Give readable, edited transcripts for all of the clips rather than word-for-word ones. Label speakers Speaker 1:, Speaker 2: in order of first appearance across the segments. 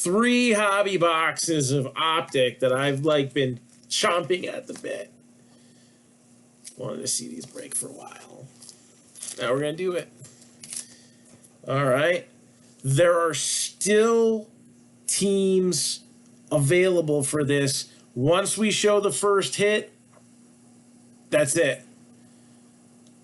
Speaker 1: 3 hobby boxes of Optic that I've like been chomping at the bit. Wanted to see these break for a while. Now we're going to do it. All right. There are still teams available for this. Once we show the first hit, that's it.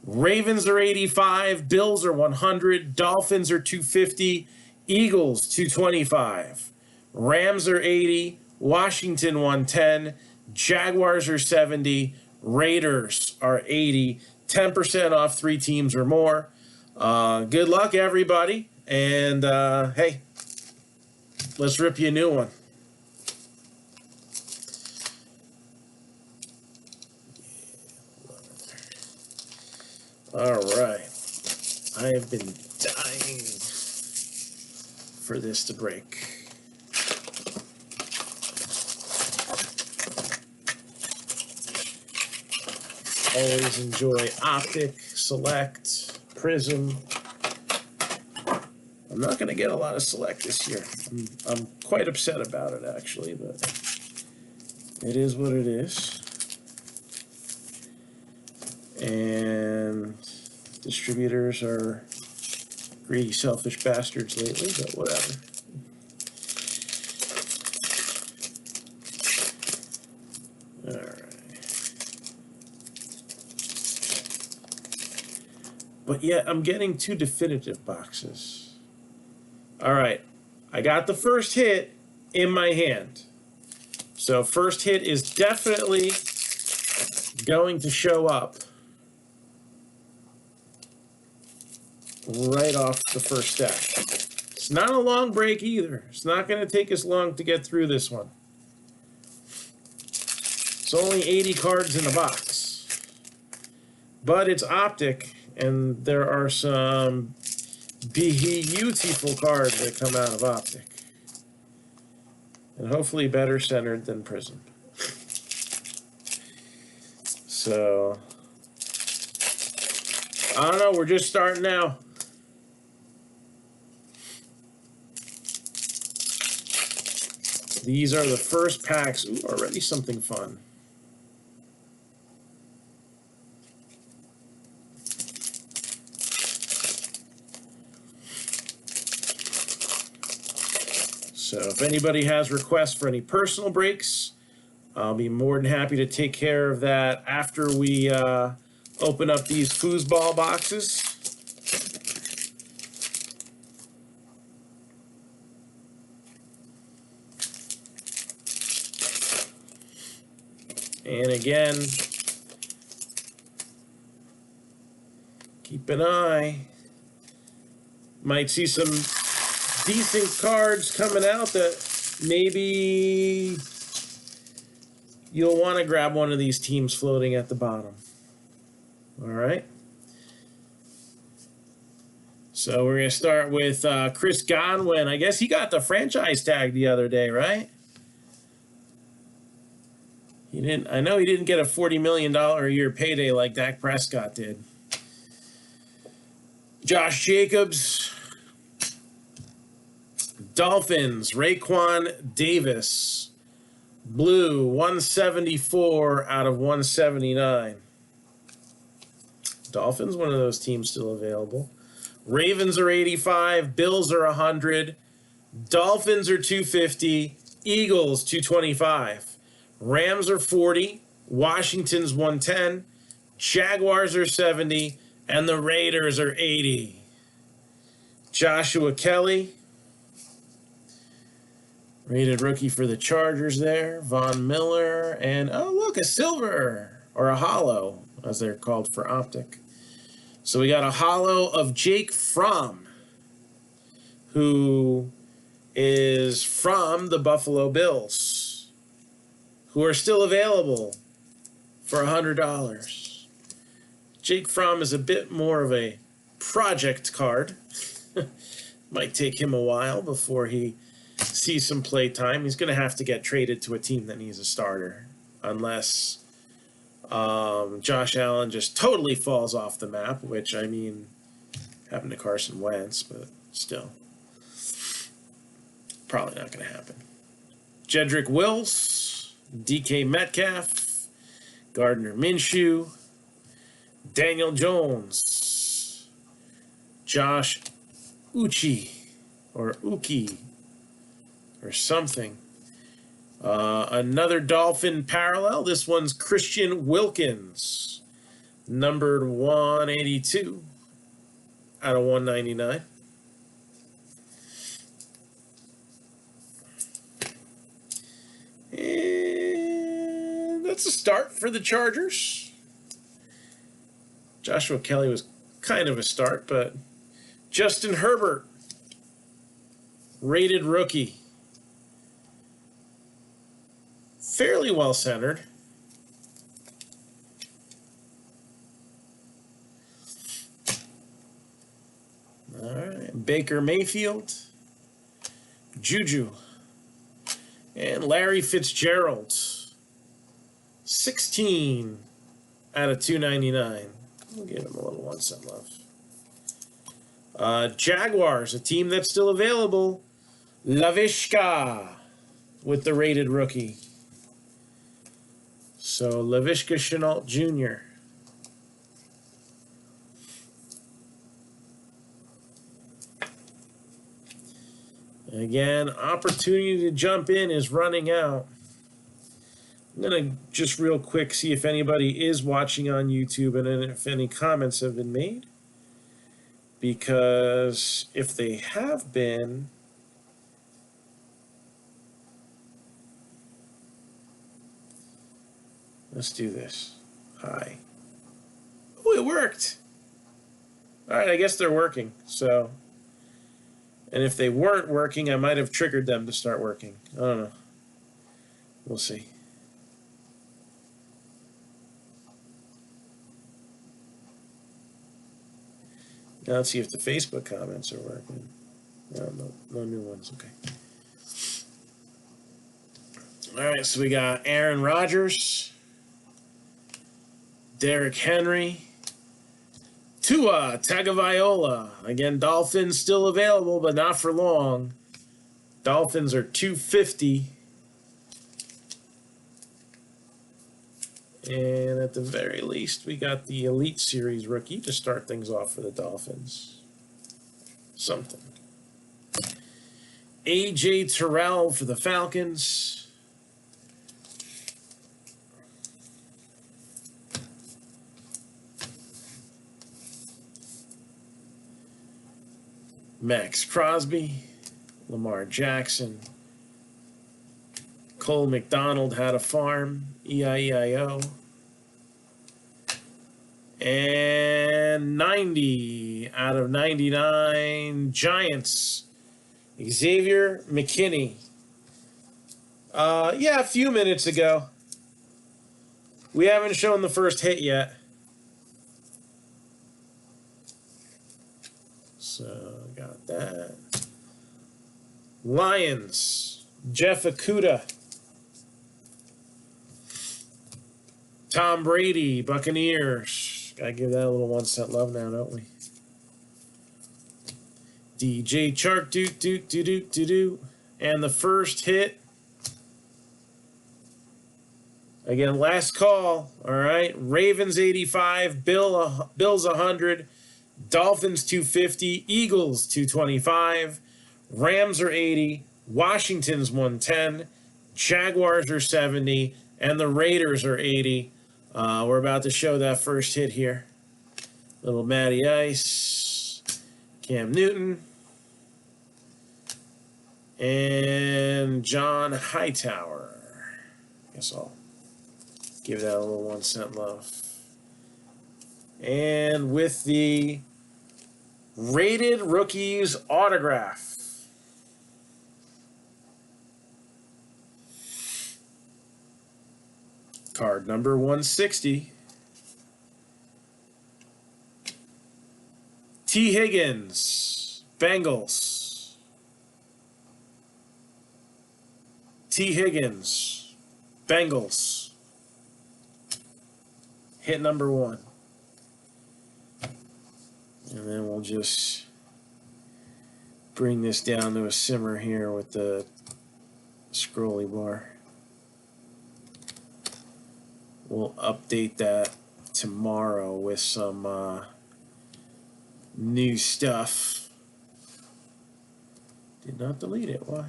Speaker 1: Ravens are 85, Bills are 100, Dolphins are 250, Eagles 225, Rams are 80, Washington 110, Jaguars are 70, Raiders are 80, 10% off 3 teams or more. Good luck, everybody, and hey, let's rip you a new one. All right. I have been dying for this to break. Always enjoy Optic, Select, Prism. I'm not going to get a lot of Select this year. I'm quite upset about it, actually, but it is what it is. And distributors are greedy, selfish bastards lately, but whatever. All right. But yeah, I'm getting 2 definitive boxes. All right. I got the first hit in my hand. So first hit is definitely going to show up right off the first stack. It's not a long break either. It's not going to take us long to get through this one. It's only 80 cards in the box. But it's Optic, and there are some beautiful cards that come out of Optic. And hopefully better centered than Prism. So, I don't know, we're just starting now. These are the first packs. Ooh, already something fun. So if anybody has requests for any personal breaks, I'll be more than happy to take care of that after we open up these foosball boxes. And again, keep an eye. Might see some decent cards coming out that maybe you'll want to grab one of these teams floating at the bottom. All right. So we're going to start with Chris Godwin. I guess he got the franchise tag the other day, right? He didn't. I know he didn't get a $40 million a year payday like Dak Prescott did. Josh Jacobs. Dolphins, Raekwon Davis. Blue, 174 out of 179. Dolphins, one of those teams still available. Ravens are 85. Bills are 100. Dolphins are 250. Eagles, 225. Rams are 40. Washington's 110. Jaguars are 70. And the Raiders are 80. Joshua Kelly, rated rookie for the Chargers there. Von Miller. And, oh, look, a silver. Or a hollow, as they're called for Optic. So we got a hollow of Jake Fromm, who is from the Buffalo Bills, who are still available for $100. Jake Fromm is a bit more of a project card. Might take him a while before he sees some play time. He's going to have to get traded to a team that needs a starter, unless Josh Allen just totally falls off the map, which, I mean, happened to Carson Wentz, but still. Probably not going to happen. Jedrick Wills, DK Metcalf, Gardner Minshew, Daniel Jones, Josh Uchi, or Uki, or something. Another Dolphin parallel. This one's Christian Wilkins, numbered 182 out of 199. And that's a start for the Chargers. Joshua Kelly was kind of a start, but Justin Herbert, rated rookie. Fairly well centered. All right, Baker Mayfield, Juju, and Larry Fitzgerald. 16 out of 299. We'll give him a little 1 cent love. Jaguars, a team that's still available. Laviska with the rated rookie. So Laviska Shenault Jr. Again, opportunity to jump in is running out. I'm going to just real quick see if anybody is watching on YouTube and if any comments have been made. Because if they have been, let's do this. Hi. Oh, it worked. All right, I guess they're working. So, and if they weren't working, I might have triggered them to start working. I don't know. We'll see. Now let's see if the Facebook comments are working. No new ones. Okay. All right, so we got Aaron Rodgers, Derrick Henry, Tua Tagovailoa. Again, Dolphins still available, but not for long. Dolphins are 250. And at the very least, we got the Elite Series rookie to start things off for the Dolphins. Something. A.J. Terrell for the Falcons. Max Crosby, Lamar Jackson, Cole McDonald had a farm, E-I-E-I-O. And 90 out of 99 Giants, Xavier McKinney. Yeah, a few minutes ago. We haven't shown the first hit yet. So, got that. Lions, Jeff Okudah. Tom Brady, Buccaneers. Gotta give that a little 1 cent love now, don't we? DJ Chark, do. And the first hit. Again, last call. All right. Ravens 85, Bills 100, Dolphins 250, Eagles 225, Rams are 80, Washington's 110, Jaguars are 70, and the Raiders are 80. We're about to show that first hit here. Little Matty Ice, Cam Newton, and John Hightower. Guess I'll give that a little 1 cent love. And with the rated rookies autograph. Card number 160. T. Higgins, Bengals. T. Higgins, Bengals. Hit number 1. And then we'll just bring this down to a simmer here with the scrolly bar. We'll update that tomorrow with some new stuff. Did not delete it. Why?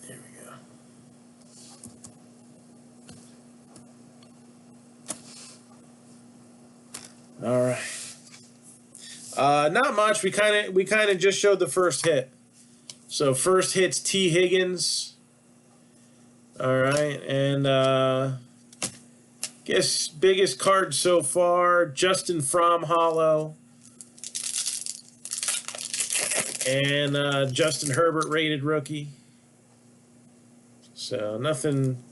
Speaker 1: There we go. All right. Not much. We kind of just showed the first hit. So first hit's T. Higgins. All right, and guess biggest card so far, Justin Fromm hollow, and Justin Herbert rated rookie. So nothing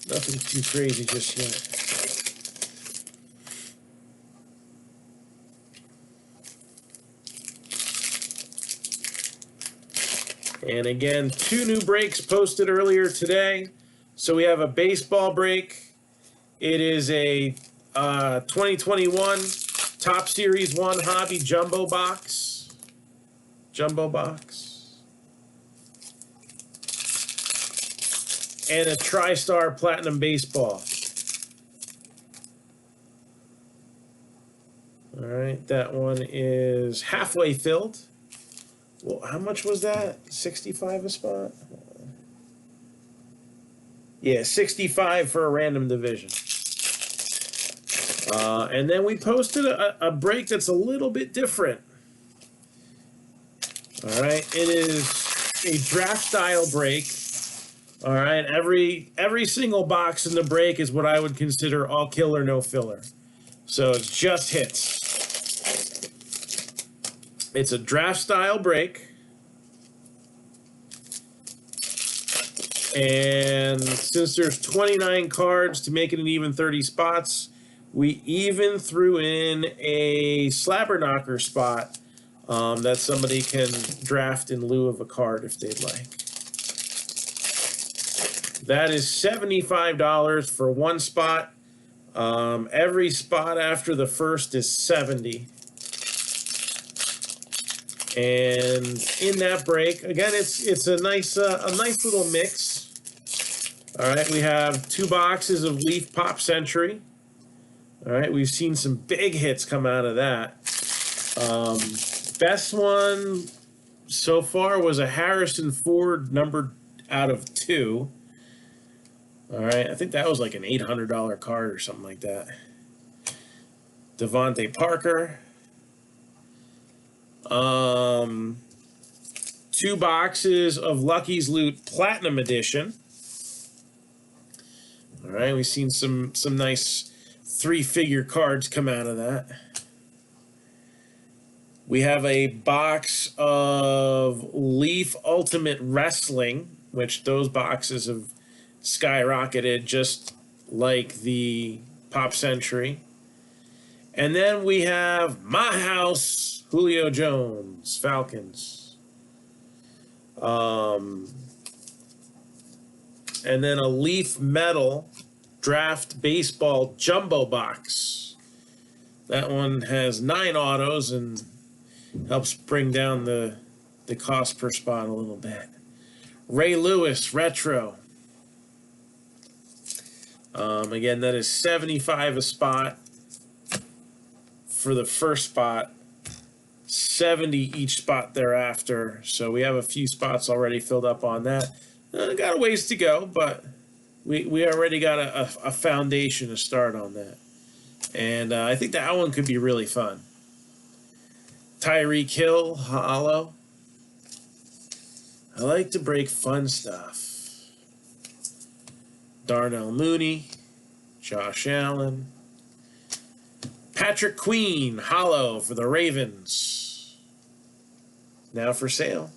Speaker 1: too crazy just yet. And again, 2 new breaks posted earlier today. So we have a baseball break. It is a 2021 Top Series 1 Hobby Jumbo Box. Jumbo Box. And a TriStar Platinum Baseball. All right, that one is halfway filled. Well, how much was that? 65 a spot? Yeah, 65 for a random division. And then we posted a break that's a little bit different. All right, it is a draft style break. All right, every single box in the break is what I would consider all killer, no filler. So it's just hits. It's a draft style break. And since there's 29 cards to make it an even 30 spots, we even threw in a slabber knocker spot that somebody can draft in lieu of a card if they'd like. That is $75 for one spot. Every spot after the first is $70. And in that break, again, it's a nice little mix. All right, we have 2 boxes of Leaf Pop Century. All right, we've seen some big hits come out of that. Best one so far was a Harrison Ford numbered out of 2. All right, I think that was like an $800 card or something like that. Devontae Parker. 2 boxes of Lucky's Loot Platinum Edition. All right, we've seen some nice 3-figure cards come out of that. We have a box of Leaf Ultimate Wrestling, which those boxes have skyrocketed just like the Pop Century. And then we have My House, Julio Jones, Falcons. And then a Leaf Metal Draft Baseball Jumbo Box. That one has 9 autos and helps bring down the cost per spot a little bit. Ray Lewis Retro. Again, that is $75 a spot for the first spot, $70 each spot thereafter. So we have a few spots already filled up on that. Got a ways to go, but we already got a foundation to start on that. And I think that one could be really fun. Tyreek Hill, hollow. I like to break fun stuff. Darnell Mooney, Josh Allen. Patrick Queen, hollow for the Ravens. Now for sale.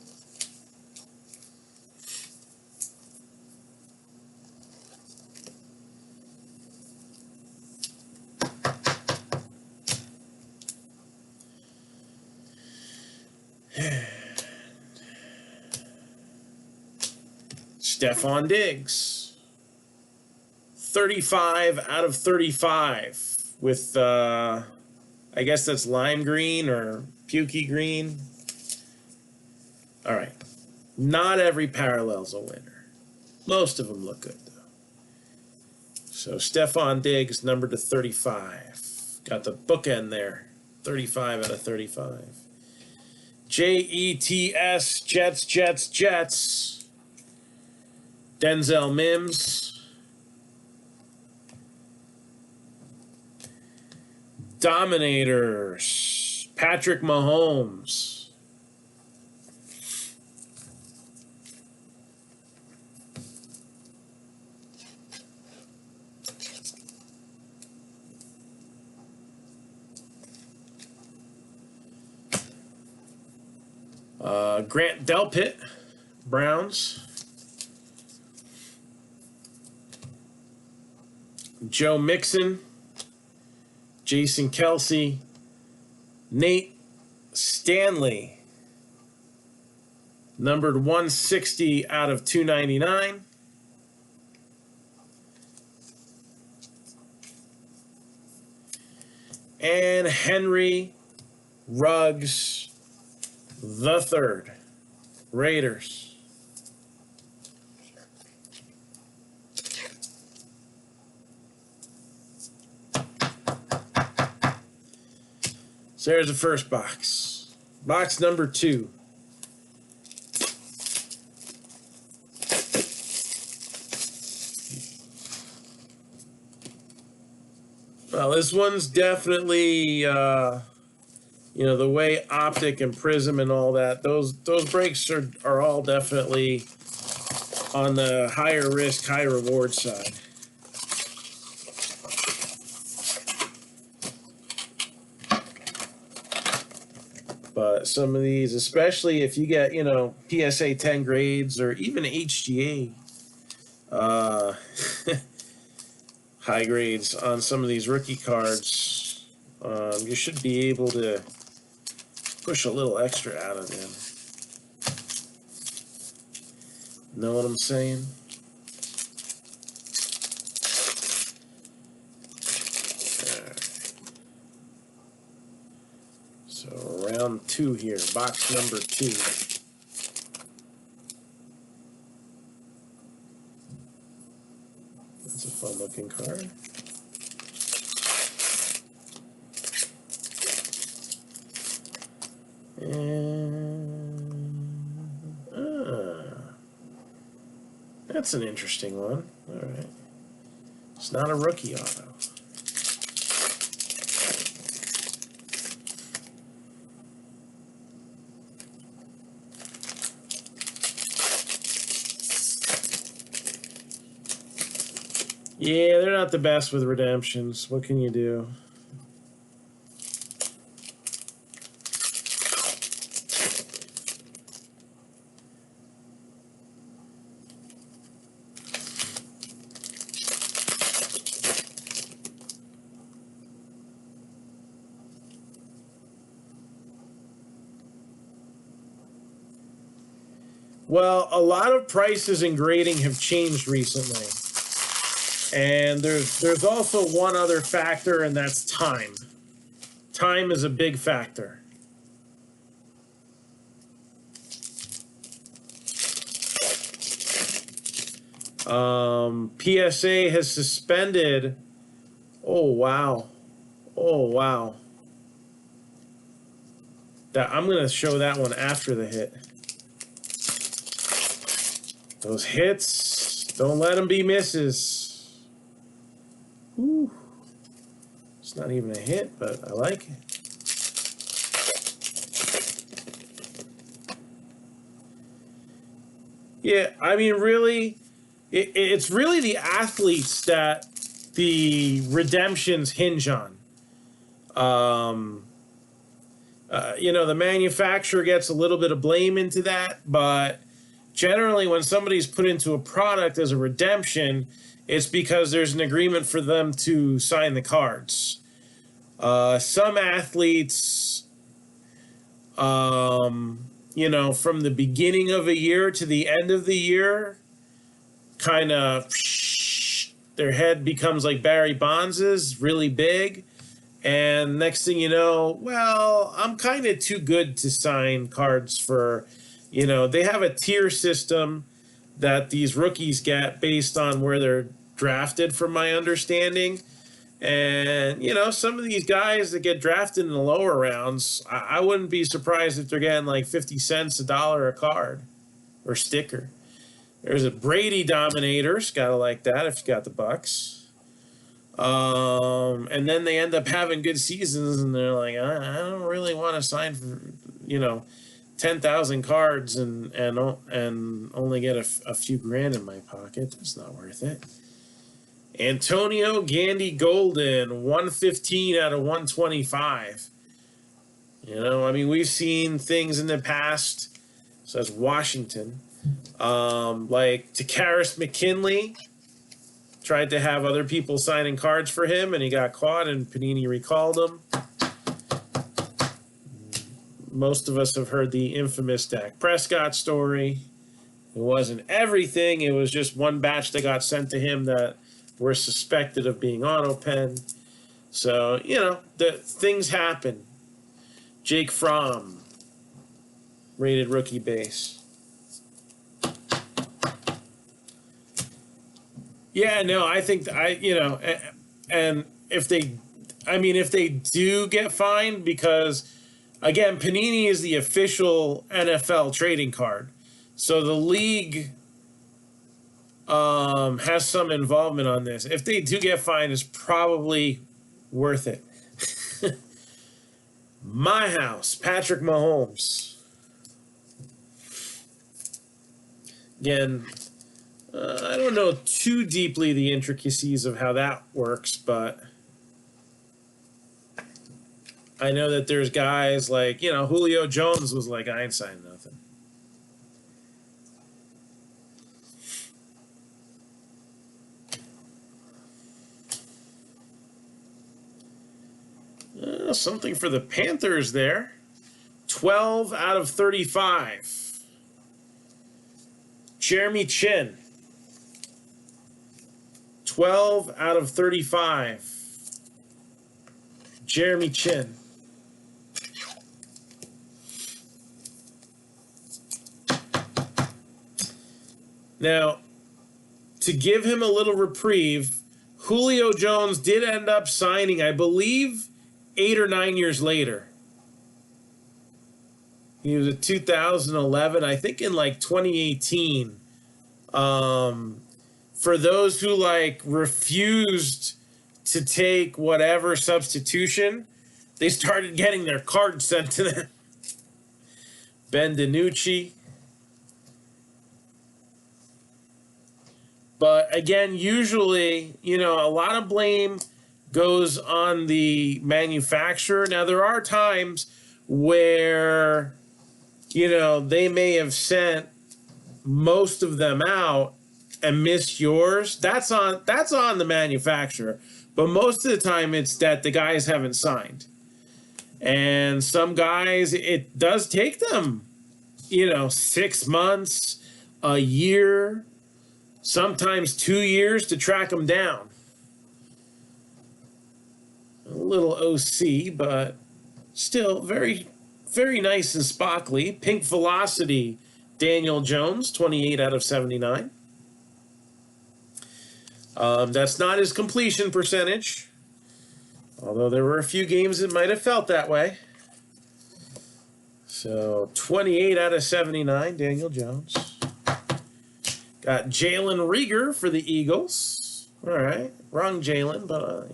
Speaker 1: Stephon Diggs. 35 out of 35 with, I guess that's lime green or pukey green. All right. Not every parallel's a winner. Most of them look good, though. So Stephon Diggs, numbered to 35. Got the bookend there. 35 out of 35. Jets, Jets. Denzel Mims. Dominators. Patrick Mahomes. Grant Delpit, Browns. Joe Mixon, Jason Kelsey, Nate Stanley, numbered 160 out of 299. And Henry Ruggs the third, Raiders. So there's the first box. Box number 2. Well, this one's definitely, the way Optic and Prism and all that, those breaks are all definitely on the higher risk, high reward side. But some of these, especially if you get, PSA 10 grades or even HGA high grades on some of these rookie cards, you should be able to push a little extra out of them. Know what I'm saying? So round 2 here, box number 2. That's a fun looking card. That's an interesting one. All right. It's not a rookie auto. Yeah, they're not the best with redemptions. What can you do? Well, a lot of prices and grading have changed recently. And there's also one other factor, and that's time. Time is a big factor. PSA has suspended. Oh, wow. Oh, wow. I'm going to show that one after the hit. Those hits, don't let them be misses. Ooh. It's not even a hit, but I like it. Yeah, I mean, really, it's really the athletes that the redemptions hinge on. The manufacturer gets a little bit of blame into that, but generally when somebody's put into a product as a redemption, it's because there's an agreement for them to sign the cards. Some athletes, from the beginning of a year to the end of the year, kind of their head becomes like Barry Bonds's, really big. And next thing you know, well, I'm kind of too good to sign cards for, they have a tier system that these rookies get based on where they're drafted, from my understanding. And, some of these guys that get drafted in the lower rounds, I wouldn't be surprised if they're getting like 50 cents, $1 a card or sticker. There's a Brady Dominators. Gotta like that if you got the Bucks. And then they end up having good seasons, and they're like, I don't really want to sign for, 10,000 cards and only get a few grand in my pocket. It's not worth it. Antonio Gandy Golden, 115 out of 125. We've seen things in the past, such as Washington, like Takaris McKinley tried to have other people signing cards for him, and he got caught, and Panini recalled him. Most of us have heard the infamous Dak Prescott story. It wasn't everything. It was just one batch that got sent to him that were suspected of being auto-pen. So, the things happen. Jake Fromm, rated rookie base. Yeah, no, I think and if they do get fined, because again, Panini is the official NFL trading card, so the league has some involvement on this. If they do get fined, it's probably worth it. My house, Patrick Mahomes. Again, I don't know too deeply the intricacies of how that works, but I know that there's guys like, Julio Jones was like, I ain't signing nothing. Something for the Panthers there. 12 out of 35. Jeremy Chin. 12 out of 35. Jeremy Chin. Now, to give him a little reprieve, Julio Jones did end up signing, I believe, 8 or 9 years later. He was in 2011, I think in like 2018. For those who refused to take whatever substitution, they started getting their cards sent to them. Ben DiNucci. But again, usually, a lot of blame goes on the manufacturer. Now, there are times where, they may have sent most of them out and missed yours. That's on the manufacturer. But most of the time, it's that the guys haven't signed. And some guys, it does take them, 6 months, a year, sometimes 2 years to track them down. A little OC, but still very, very nice and sparkly. Pink Velocity, Daniel Jones, 28 out of 79. That's not his completion percentage, although there were a few games that might have felt that way. So 28 out of 79, Daniel Jones. Got Jalen Reagor for the Eagles. All right. Wrong Jalen, but,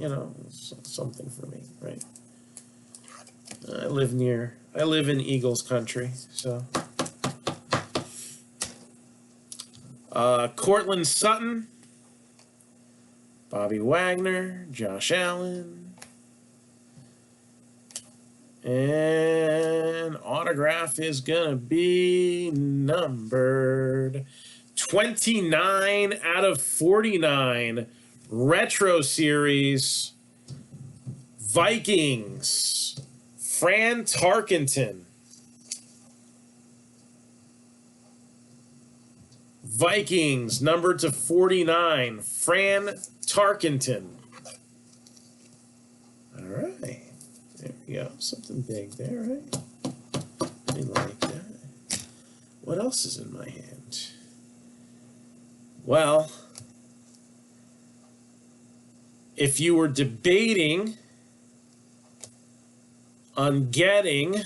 Speaker 1: something for me, right? I live in Eagles country, so. Cortland Sutton. Bobby Wagner. Josh Allen. And autograph is going to be numbered 29 out of 49. Retro Series. Vikings. Fran Tarkenton. Vikings, numbered to 49. Fran Tarkenton. All right. There we go. Something big there, right? I like that. What else is in my hand? Well, if you were debating on getting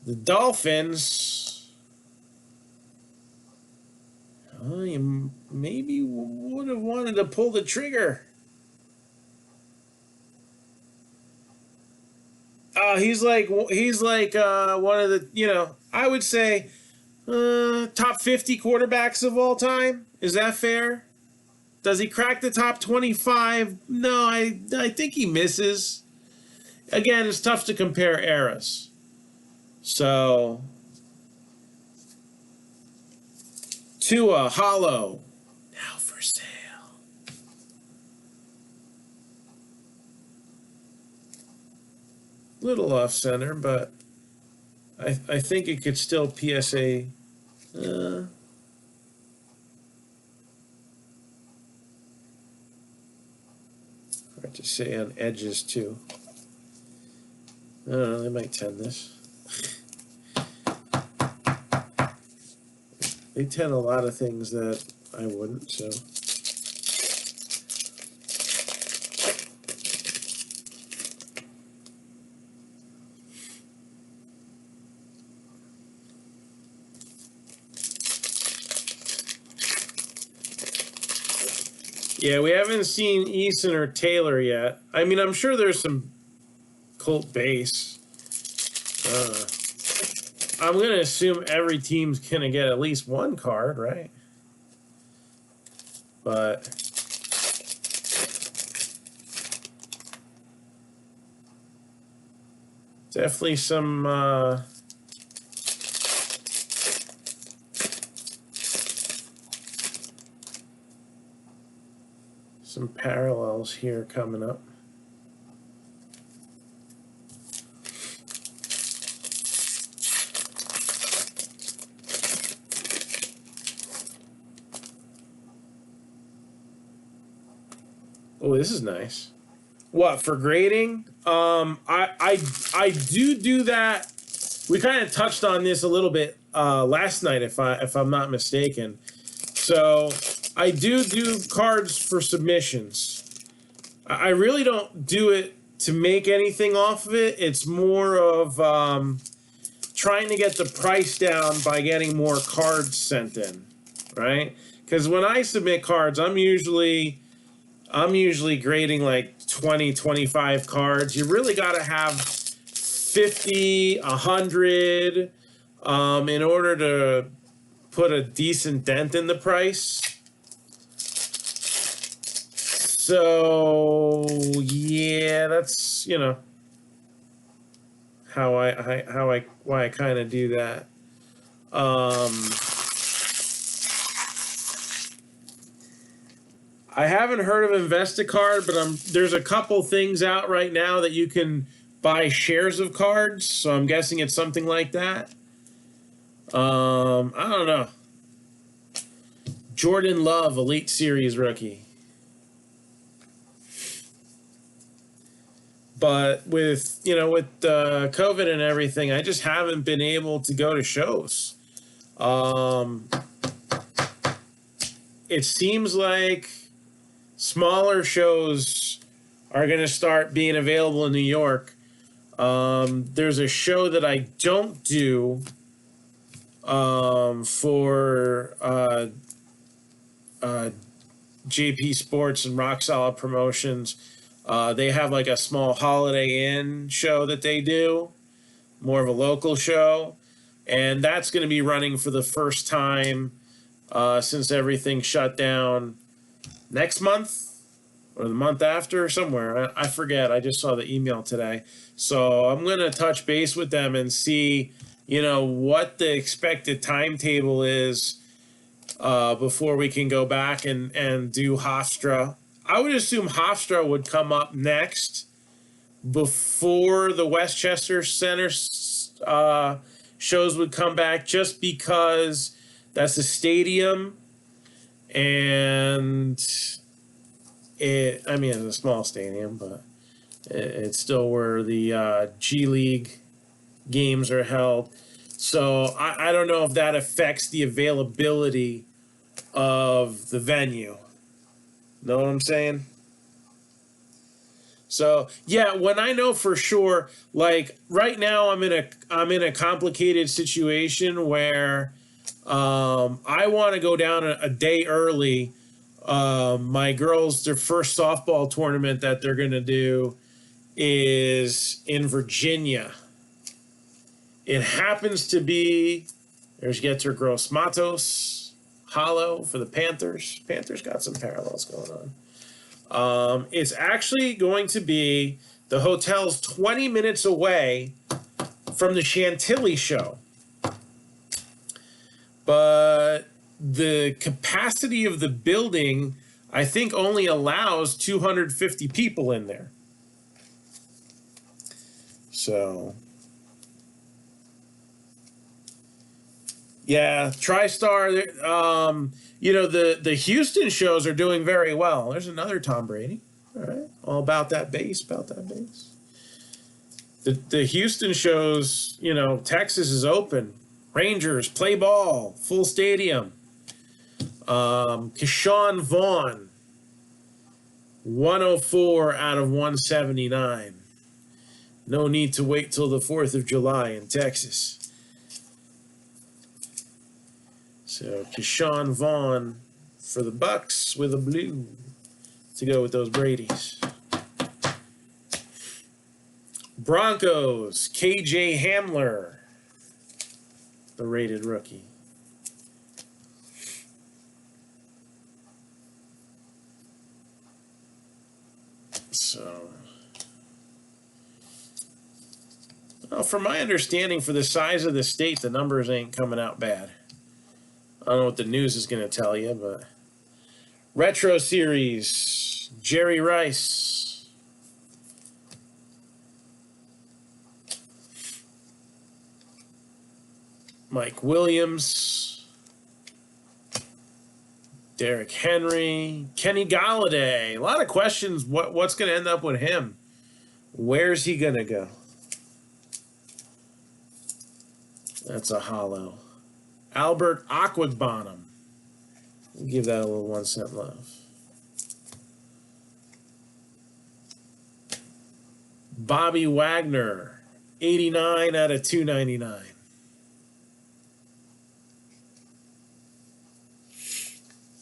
Speaker 1: the Dolphins, you maybe would have wanted to pull the trigger. He's like one of the, I would say top 50 quarterbacks of all time. Is that fair? Does he crack the top 25? No, I think he misses. Again, it's tough to compare eras. So, Tua, hollow, now for sale. Little off center, but I think it could still PSA. Hard to say on edges too. I don't know, they might tend this. They tend a lot of things that I wouldn't, so. Yeah, we haven't seen Eason or Taylor yet. I mean, I'm sure there's some Colt base. I'm going to assume every team's going to get at least one card, right? But definitely some parallels here coming up. Oh, this is nice. What, for grading? I do that. We kind of touched on this a little bit last night, if I'm not mistaken. So I do cards for submissions. I really don't do it to make anything off of it. It's more of trying to get the price down by getting more cards sent in, right? Because when I submit cards, I'm usually grading like 20, 25 cards. You really got to have 50, 100 in order to put a decent dent in the price. So yeah, that's why I kind of do that. I haven't heard of Investicard, but there's a couple things out right now that you can buy shares of cards. So I'm guessing it's something like that. I don't know. Jordan Love, Elite Series rookie. But with COVID and everything, I just haven't been able to go to shows. It seems like smaller shows are going to start being available in New York. There's a show that I don't do for JP Sports and Rock Solid Promotions. They have like a small Holiday Inn show that they do, more of a local show. And that's going to be running for the first time since everything shut down next month or the month after, somewhere. I forget. I just saw the email today. So I'm going to touch base with them and see, what the expected timetable is before we can go back and do Hofstra. I would assume Hofstra would come up next before the Westchester Center shows would come back, just because that's a stadium and I mean, it's a small stadium, but it's still where the G League games are held. So I don't know if that affects the availability of the venue. Know what I'm saying? So yeah, when I know for sure, like right now, I'm in a complicated situation where I want to go down a day early. My girls, their first softball tournament that they're gonna do is in Virginia. It happens to be there's Getter Gross Matos, Hollow for the Panthers. Panthers got some parallels going on. It's actually going to be the hotel's 20 minutes away from the Chantilly show. But the capacity of the building, I think, only allows 250 people in there. So, yeah, TriStar, the Houston shows are doing very well. There's another Tom Brady. All right. All about that base, The Houston shows, Texas is open. Rangers play ball, full stadium. Keyshawn Vaughn, 104 out of 179. No need to wait till the 4th of July in Texas. So Keyshawn Vaughn for the Bucks with a blue to go with those Bradys. Broncos, KJ Hamler, the rated rookie. So, well, from my understanding, for the size of the state, the numbers ain't coming out bad. I don't know what the news is going to tell you, but Retro Series, Jerry Rice. Mike Williams. Derrick Henry. Kenny Galladay. A lot of questions. What's going to end up with him? Where's he going to go? That's a hollow. Albert Aquagbonum. We'll give that a little 1 cent love. Bobby Wagner, 89 out of 299.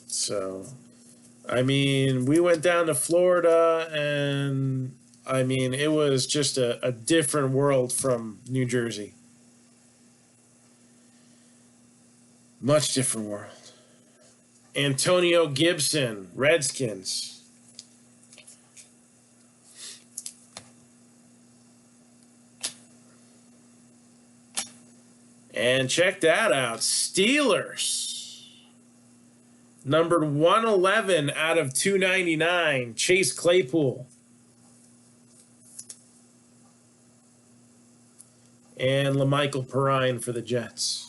Speaker 1: So, I mean, we went down to Florida, and I mean, it was just a different world from New Jersey. Much different world. Antonio Gibson, Redskins. And check that out. Steelers. Numbered 111 out of 299. Chase Claypool. And LaMichael Perrine for the Jets.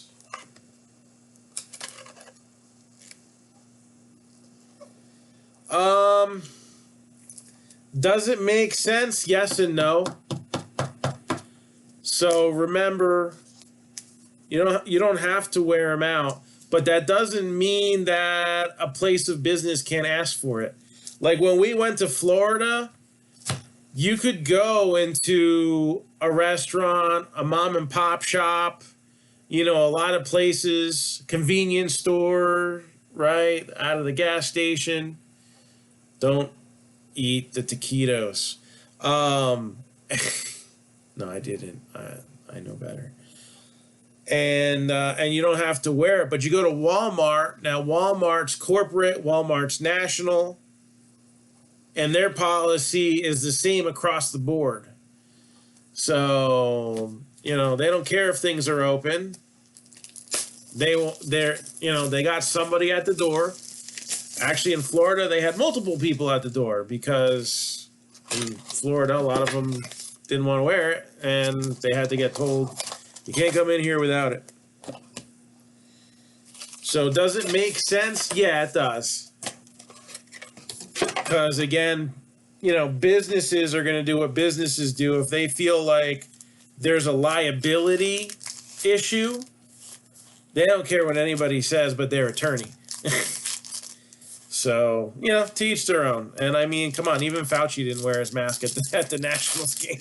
Speaker 1: Does it make sense? Yes and no. So remember, you don't have to wear them out, but that doesn't mean that a place of business can't ask for it. Like when we went to Florida, you could go into a restaurant, a mom and pop shop, a lot of places, convenience store, right, out of the gas station. Don't eat the taquitos. No, I didn't. I know better. And you don't have to wear it, but you go to Walmart. Now, Walmart's corporate, Walmart's national, and their policy is the same across the board. So, they don't care if things are open. They got somebody at the door. Actually, in Florida, they had multiple people at the door because in Florida, a lot of them didn't want to wear it, and they had to get told, you can't come in here without it. So does it make sense? Yeah, it does. because again, you know, businesses are going to do what businesses do. If they feel like there's a liability issue, they don't care what anybody says but their attorney. So, you know, to each their own. And I mean, come on, even Fauci didn't wear his mask at the Nationals game.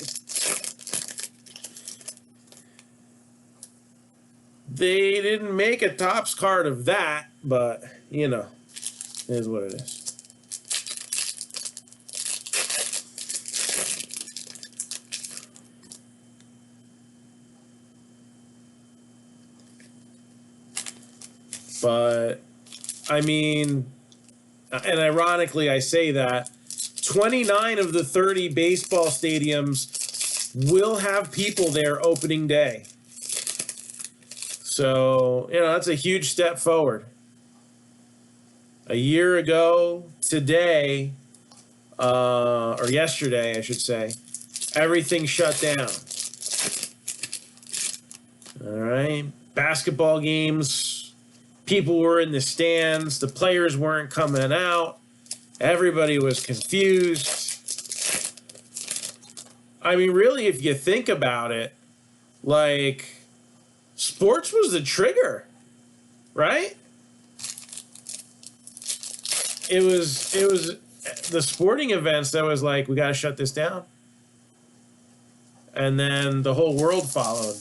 Speaker 1: They didn't make a Topps card of that, but, you know, it is what it is. But, I mean, and ironically I say that, 29 of the 30 baseball stadiums will have people there opening day. So, you know, that's a huge step forward. A year ago today, or yesterday, I should say, everything shut down. All right. Basketball games, people were in the stands, the players weren't coming out, everybody was confused. I mean, really, if you think about it, like, sports was the trigger, right? It was the sporting events that was like, we got to shut this down. And then the whole world followed.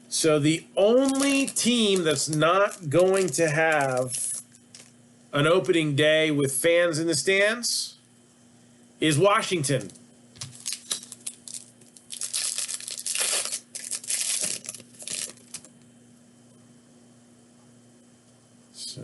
Speaker 1: So the only team that's not going to have an opening day with fans in the stands is Washington. So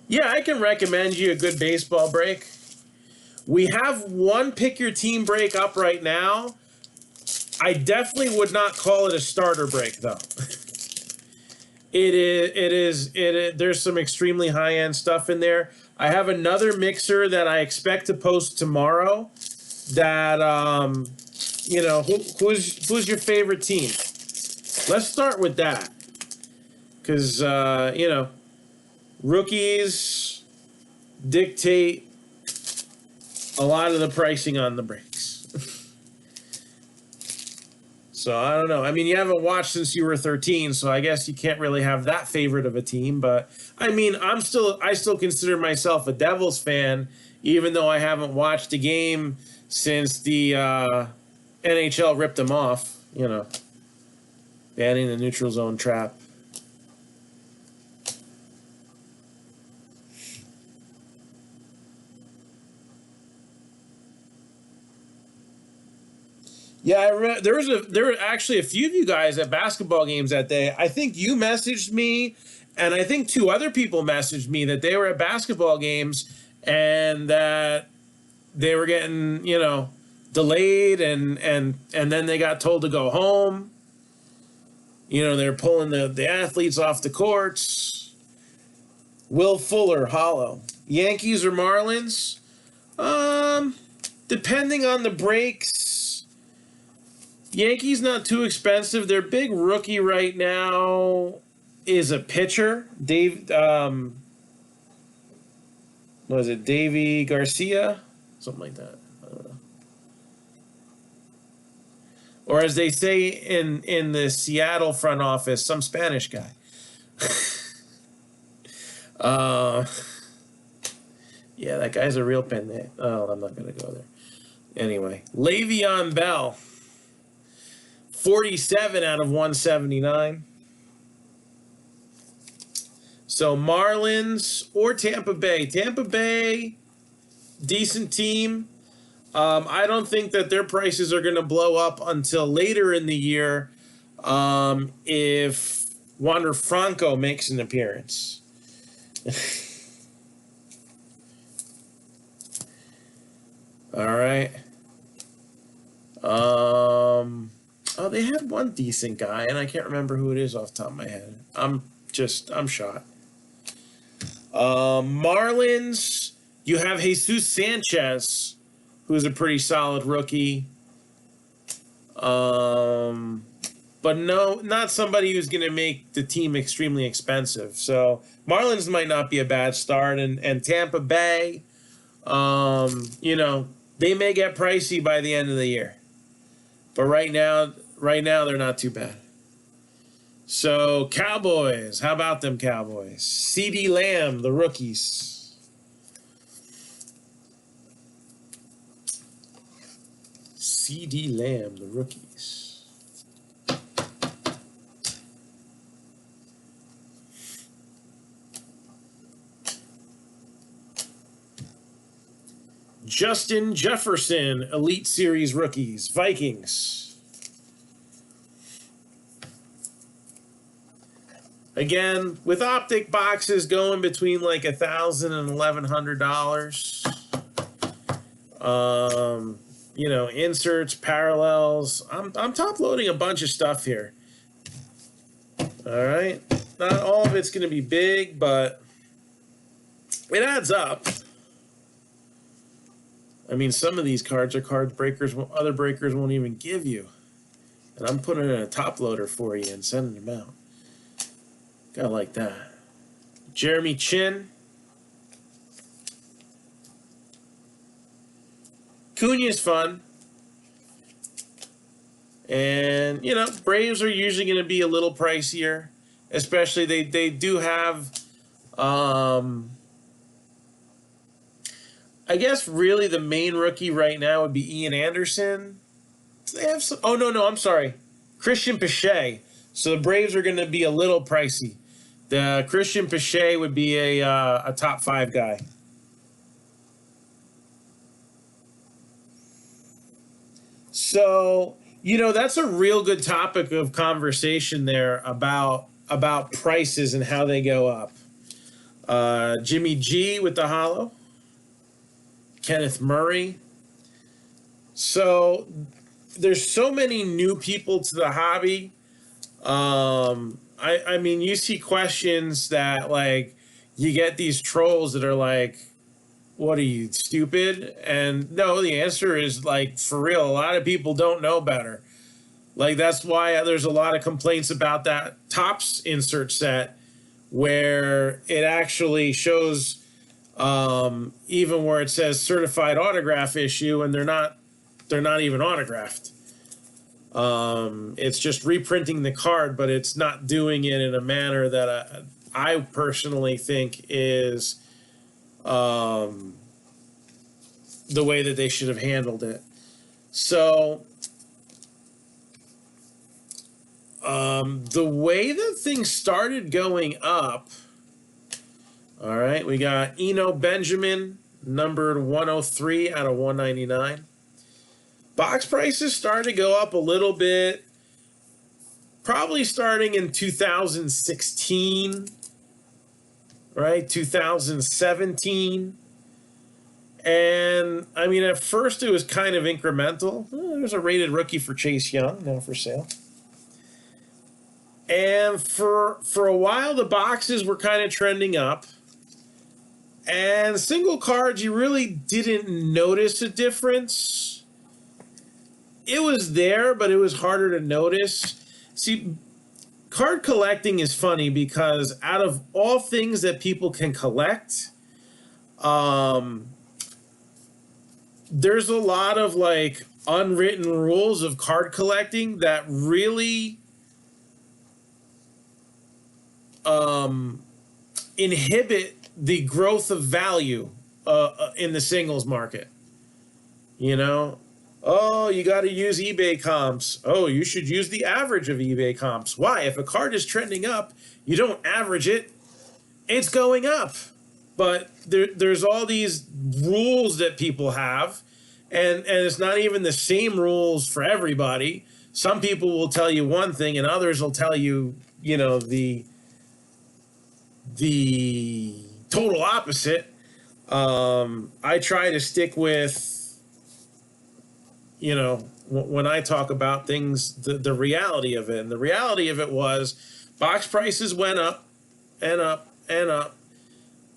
Speaker 1: yeah, I can recommend you a good baseball break. We have one pick your team break up right now. I definitely would not call it a starter break though. It is there's some extremely high end stuff in there. I have another mixer that I expect to post tomorrow that you know, who's your favorite team? Let's start with that. Cuz you know, rookies dictate a lot of the pricing on the breaks. So I don't know. I mean, you haven't watched since you were 13, so I guess you can't really have that favorite of a team. But I mean, I still consider myself a Devils fan, even though I haven't watched a game since the NHL ripped them off. You know, banning the neutral zone trap. Yeah, there were actually a few of you guys at basketball games that day. I think you messaged me, and I think two other people messaged me that they were at basketball games and that they were getting, you know, delayed and then they got told to go home. You know, they're pulling the athletes off the courts. Will Fuller, hollow. Yankees or Marlins? Depending on the breaks. Yankees not too expensive. Their big rookie right now is a pitcher. What is it? Davy Garcia? Something like that. I don't know. Or as they say in the Seattle front office, some Spanish guy. Yeah, that guy's a real pen. Oh, I'm not going to go there. Anyway, Le'Veon Bell. 47 out of 179. So Marlins or Tampa Bay. Tampa Bay, decent team. I don't think that their prices are going to blow up until later in the year if Wander Franco makes an appearance. All right. Oh, they had one decent guy, and I can't remember who it is off the top of my head. I'm shot. Marlins, you have Jesus Sanchez, who's a pretty solid rookie. But no, not somebody who's going to make the team extremely expensive. So Marlins might not be a bad start, and Tampa Bay, you know, they may get pricey by the end of the year. But right now they're not too bad. So Cowboys, how about them Cowboys? CeeDee Lamb, the rookies. CeeDee Lamb, the rookies. Justin Jefferson, Elite Series rookies, Vikings. Again, with Optic boxes going between like $1,000 and $1,100. You know, inserts, parallels. I'm top loading a bunch of stuff here. All right, not all of it's going to be big, but it adds up. I mean, some of these cards are card breakers other breakers won't even give you, and I'm putting in a top loader for you and sending them out. Gotta like that. Jeremy Chin. Cunha's fun. And, you know, Braves are usually going to be a little pricier. Especially they do have, I guess really the main rookie right now would be Ian Anderson. They have some, oh, no, I'm sorry. Christian Pache. So the Braves are going to be a little pricey. The Christian Pache would be a top 5 guy. So, you know, that's a real good topic of conversation there about prices and how they go up. Jimmy G with the holo. Kenneth Murray. So there's so many new people to the hobby. I mean, you see questions that, like, you get these trolls that are like, what are you, stupid? And no, the answer is, like, for real, a lot of people don't know better. Like, that's why there's a lot of complaints about that Topps insert set where it actually shows even where it says certified autograph issue, and they're not even autographed. It's just reprinting the card, but it's not doing it in a manner that I personally think is the way that they should have handled it. So the way that things started going up, all right, we got Eno Benjamin, numbered 103 out of 199. Box prices started to go up a little bit, probably starting in 2016, right? 2017. And, I mean, at first it was kind of incremental. There's a rated rookie for Chase Young, now for sale. And for a while, the boxes were kind of trending up. And single cards, you really didn't notice a difference. It was there, but it was harder to notice. See, card collecting is funny because out of all things that people can collect, there's a lot of, like, unwritten rules of card collecting that really inhibit the growth of value in the singles market. You know? Oh, you got to use eBay comps. Oh, you should use the average of eBay comps. Why? If a card is trending up, you don't average it. It's going up. But there's all these rules that people have, and it's not even the same rules for everybody. Some people will tell you one thing, and others will tell you, you know, the total opposite. I try to stick with, you know, when I talk about things, the reality of it. And the reality of it was box prices went up and up and up.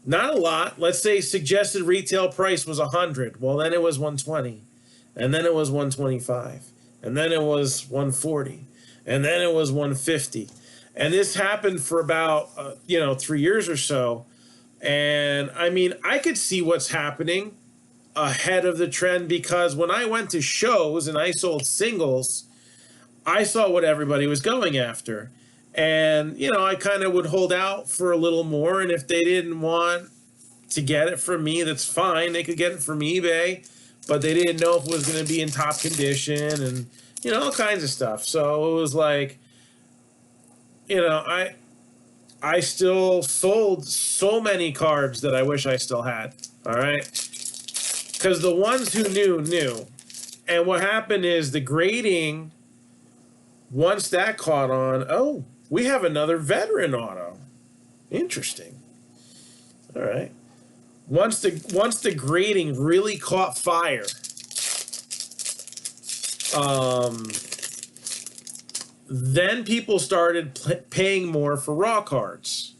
Speaker 1: Not a lot. Let's say suggested retail price was 100. Well, then it was 120. And then it was 125. And then it was 140. And then it was 150. And this happened for about, 3 years or so. And I mean, I could see what's happening ahead of the trend, because when I went to shows and I sold singles, I saw what everybody was going after. And, I kind of would hold out for a little more. And if they didn't want to get it from me, that's fine. They could get it from eBay, but they didn't know if it was going to be in top condition and, all kinds of stuff. So it was like, I still sold so many cards that I wish I still had. All right. Because the ones who knew. And what happened is the grading, once that caught on, oh, we have another veteran auto. Interesting. All right. Once the grading really caught fire, then people started paying more for raw cards.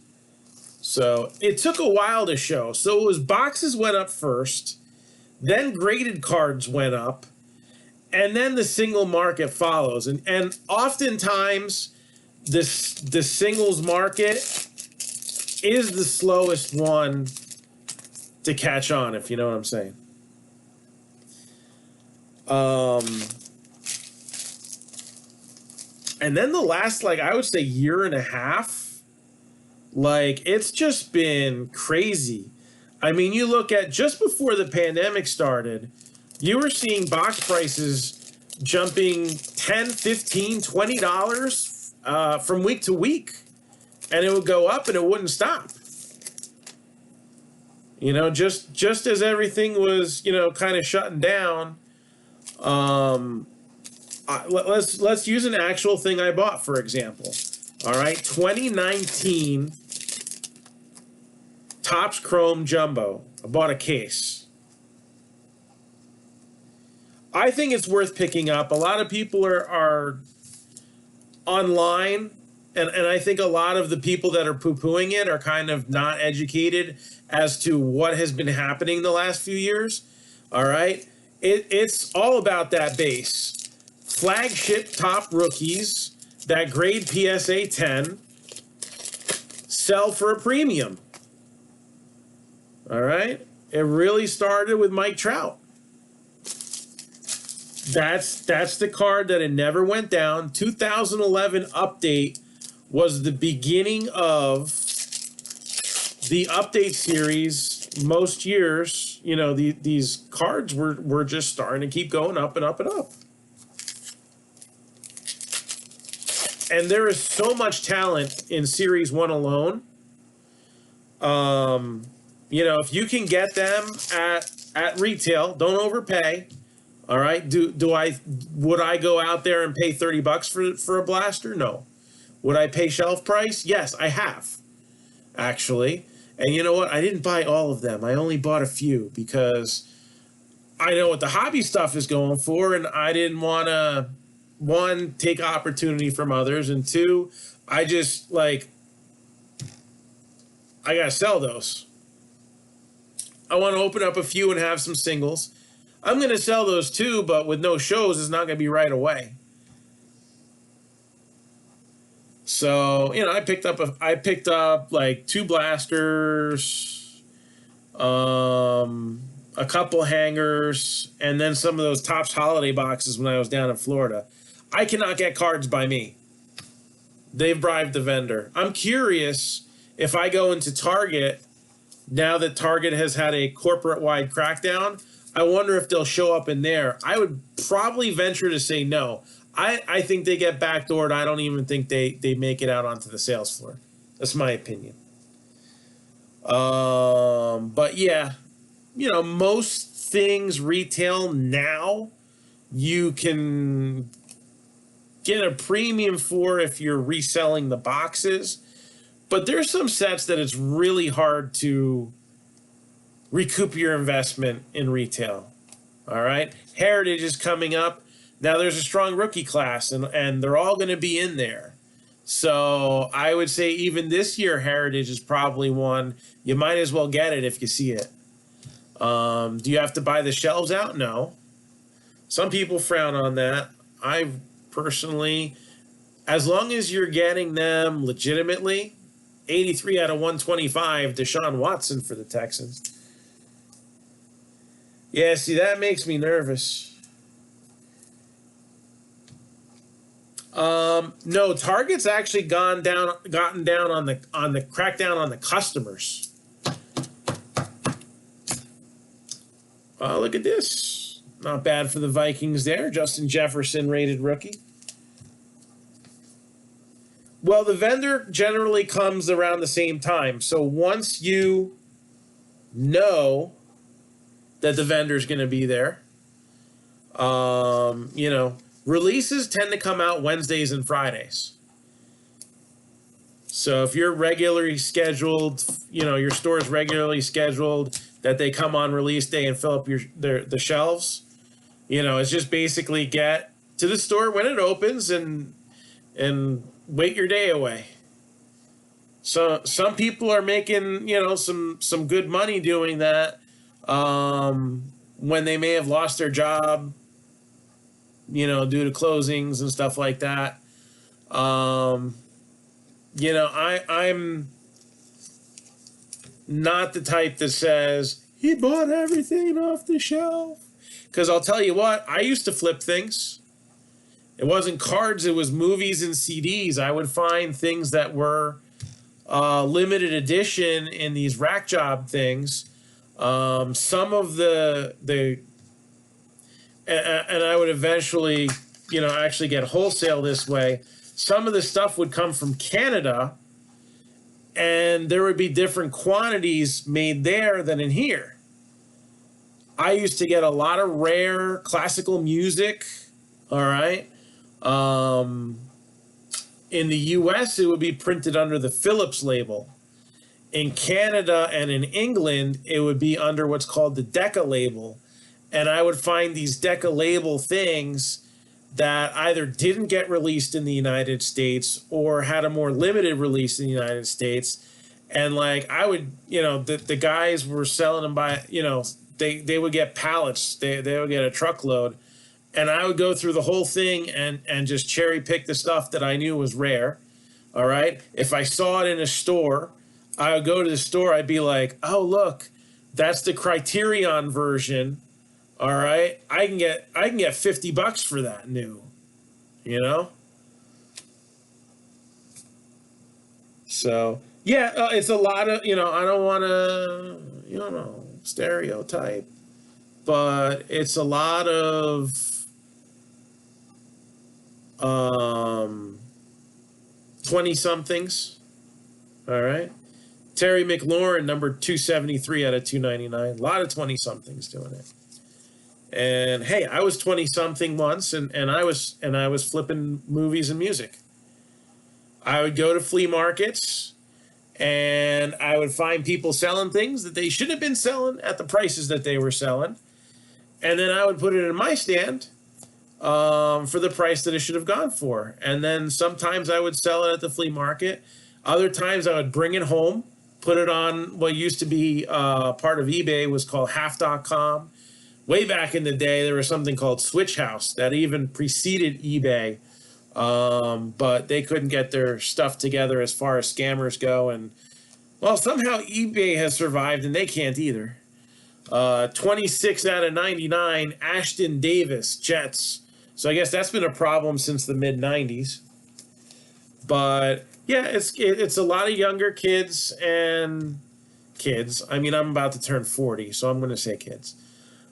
Speaker 1: So it took a while to show. So it was boxes went up first, then graded cards went up, and then the single market follows. And oftentimes the singles market is the slowest one to catch on, if you know what I'm saying. And then the last, I would say year and a half, it's just been crazy. I mean, you look at just before the pandemic started, you were seeing box prices jumping $10, $15, $20 from week to week. And it would go up and it wouldn't stop. Just as everything was, kind of shutting down. Let's use an actual thing I bought, for example. All right, 2019 Topps Chrome Jumbo. I bought a case. I think it's worth picking up. A lot of people are online, and I think a lot of the people that are poo-pooing it are kind of not educated as to what has been happening the last few years. All right, it's all about that base. Flagship top rookies that grade PSA 10 sell for a premium. All right. It really started with Mike Trout. That's the card that it never went down. 2011 update was the beginning of the update series. Most years, these cards were just starting to keep going up and up and up. And there is so much talent in Series 1 alone. If you can get them at retail, don't overpay. All right. Would I go out there and pay $30 for a blaster? No. Would I pay shelf price? Yes, I have, actually. And you know what? I didn't buy all of them. I only bought a few because I know what the hobby stuff is going for, and I didn't want to, one, take opportunity from others, and two, I just I gotta sell those. I want to open up a few and have some singles. I'm gonna sell those too, but with no shows, it's not gonna be right away. So I picked up like 2 blasters, a couple hangers, and then some of those Topps holiday boxes when I was down in Florida. I cannot get cards by me. They've bribed the vendor. I'm curious if I go into Target, now that Target has had a corporate-wide crackdown, I wonder if they'll show up in there. I would probably venture to say no. I think they get backdoored. I don't even think they make it out onto the sales floor. That's my opinion. But yeah, most things retail now, you can get a premium for if you're reselling the boxes. But there's some sets that it's really hard to recoup your investment in retail. All right. Heritage is coming up. Now there's a strong rookie class, and they're all going to be in there. So I would say even this year, Heritage is probably one. You might as well get it if you see it. Do you have to buy the shelves out? No. Some people frown on that. I personally, as long as you're getting them legitimately, 83 out of 125, Deshaun Watson for the Texans. Yeah, see, that makes me nervous. No, Target's actually gotten down on the crackdown on the customers. Look at this. Not bad for the Vikings there. Justin Jefferson rated rookie. Well, the vendor generally comes around the same time. So once you know that the vendor's going to be there, releases tend to come out Wednesdays and Fridays. So if you're regularly scheduled, your store's regularly scheduled that they come on release day and fill up the shelves, it's just basically get to the store when it opens and wait your day away. So some people are making, some good money doing that when they may have lost their job, due to closings and stuff like that. I'm not the type that says he bought everything off the shelf. Because I'll tell you what, I used to flip things. It wasn't cards, it was movies and CDs. I would find things that were limited edition in these rack job things. Some of the and I would eventually, actually get wholesale this way. Some of the stuff would come from Canada, and there would be different quantities made there than in here. I used to get a lot of rare classical music, all right? In the US, it would be printed under the Philips label. In Canada and in England, it would be under what's called the Decca label. And I would find these Decca label things that either didn't get released in the United States or had a more limited release in the United States. And I would, the guys were selling them by, they would get pallets, they would get a truckload. And I would go through the whole thing and just cherry pick the stuff that I knew was rare. All right. If I saw it in a store, I would go to the store. I'd be like, oh, look, that's the Criterion version. All right. I can get $50 for that new, So, yeah, it's a lot of, I don't want to, stereotype, but it's a lot of 20-somethings. All right. Terry McLaurin, number 273 out of 299. A lot of 20-somethings doing it. And hey, I was 20-something once, and I was flipping movies and music. I would go to flea markets, and I would find people selling things that they should have been selling at the prices that they were selling, and then I would put it in my stand for the price that it should have gone for. And then sometimes I would sell it at the flea market. Other times I would bring it home, put it on what used to be part of eBay, was called half.com. Way back in the day, there was something called Switch House that even preceded eBay, but they couldn't get their stuff together as far as scammers go. And, well, somehow eBay has survived, and they can't either. 26 out of 99, Ashton Davis, Jets. So I guess that's been a problem since the mid-'90s. But, yeah, it's a lot of younger kids and kids. I mean, I'm about to turn 40, so I'm going to say kids.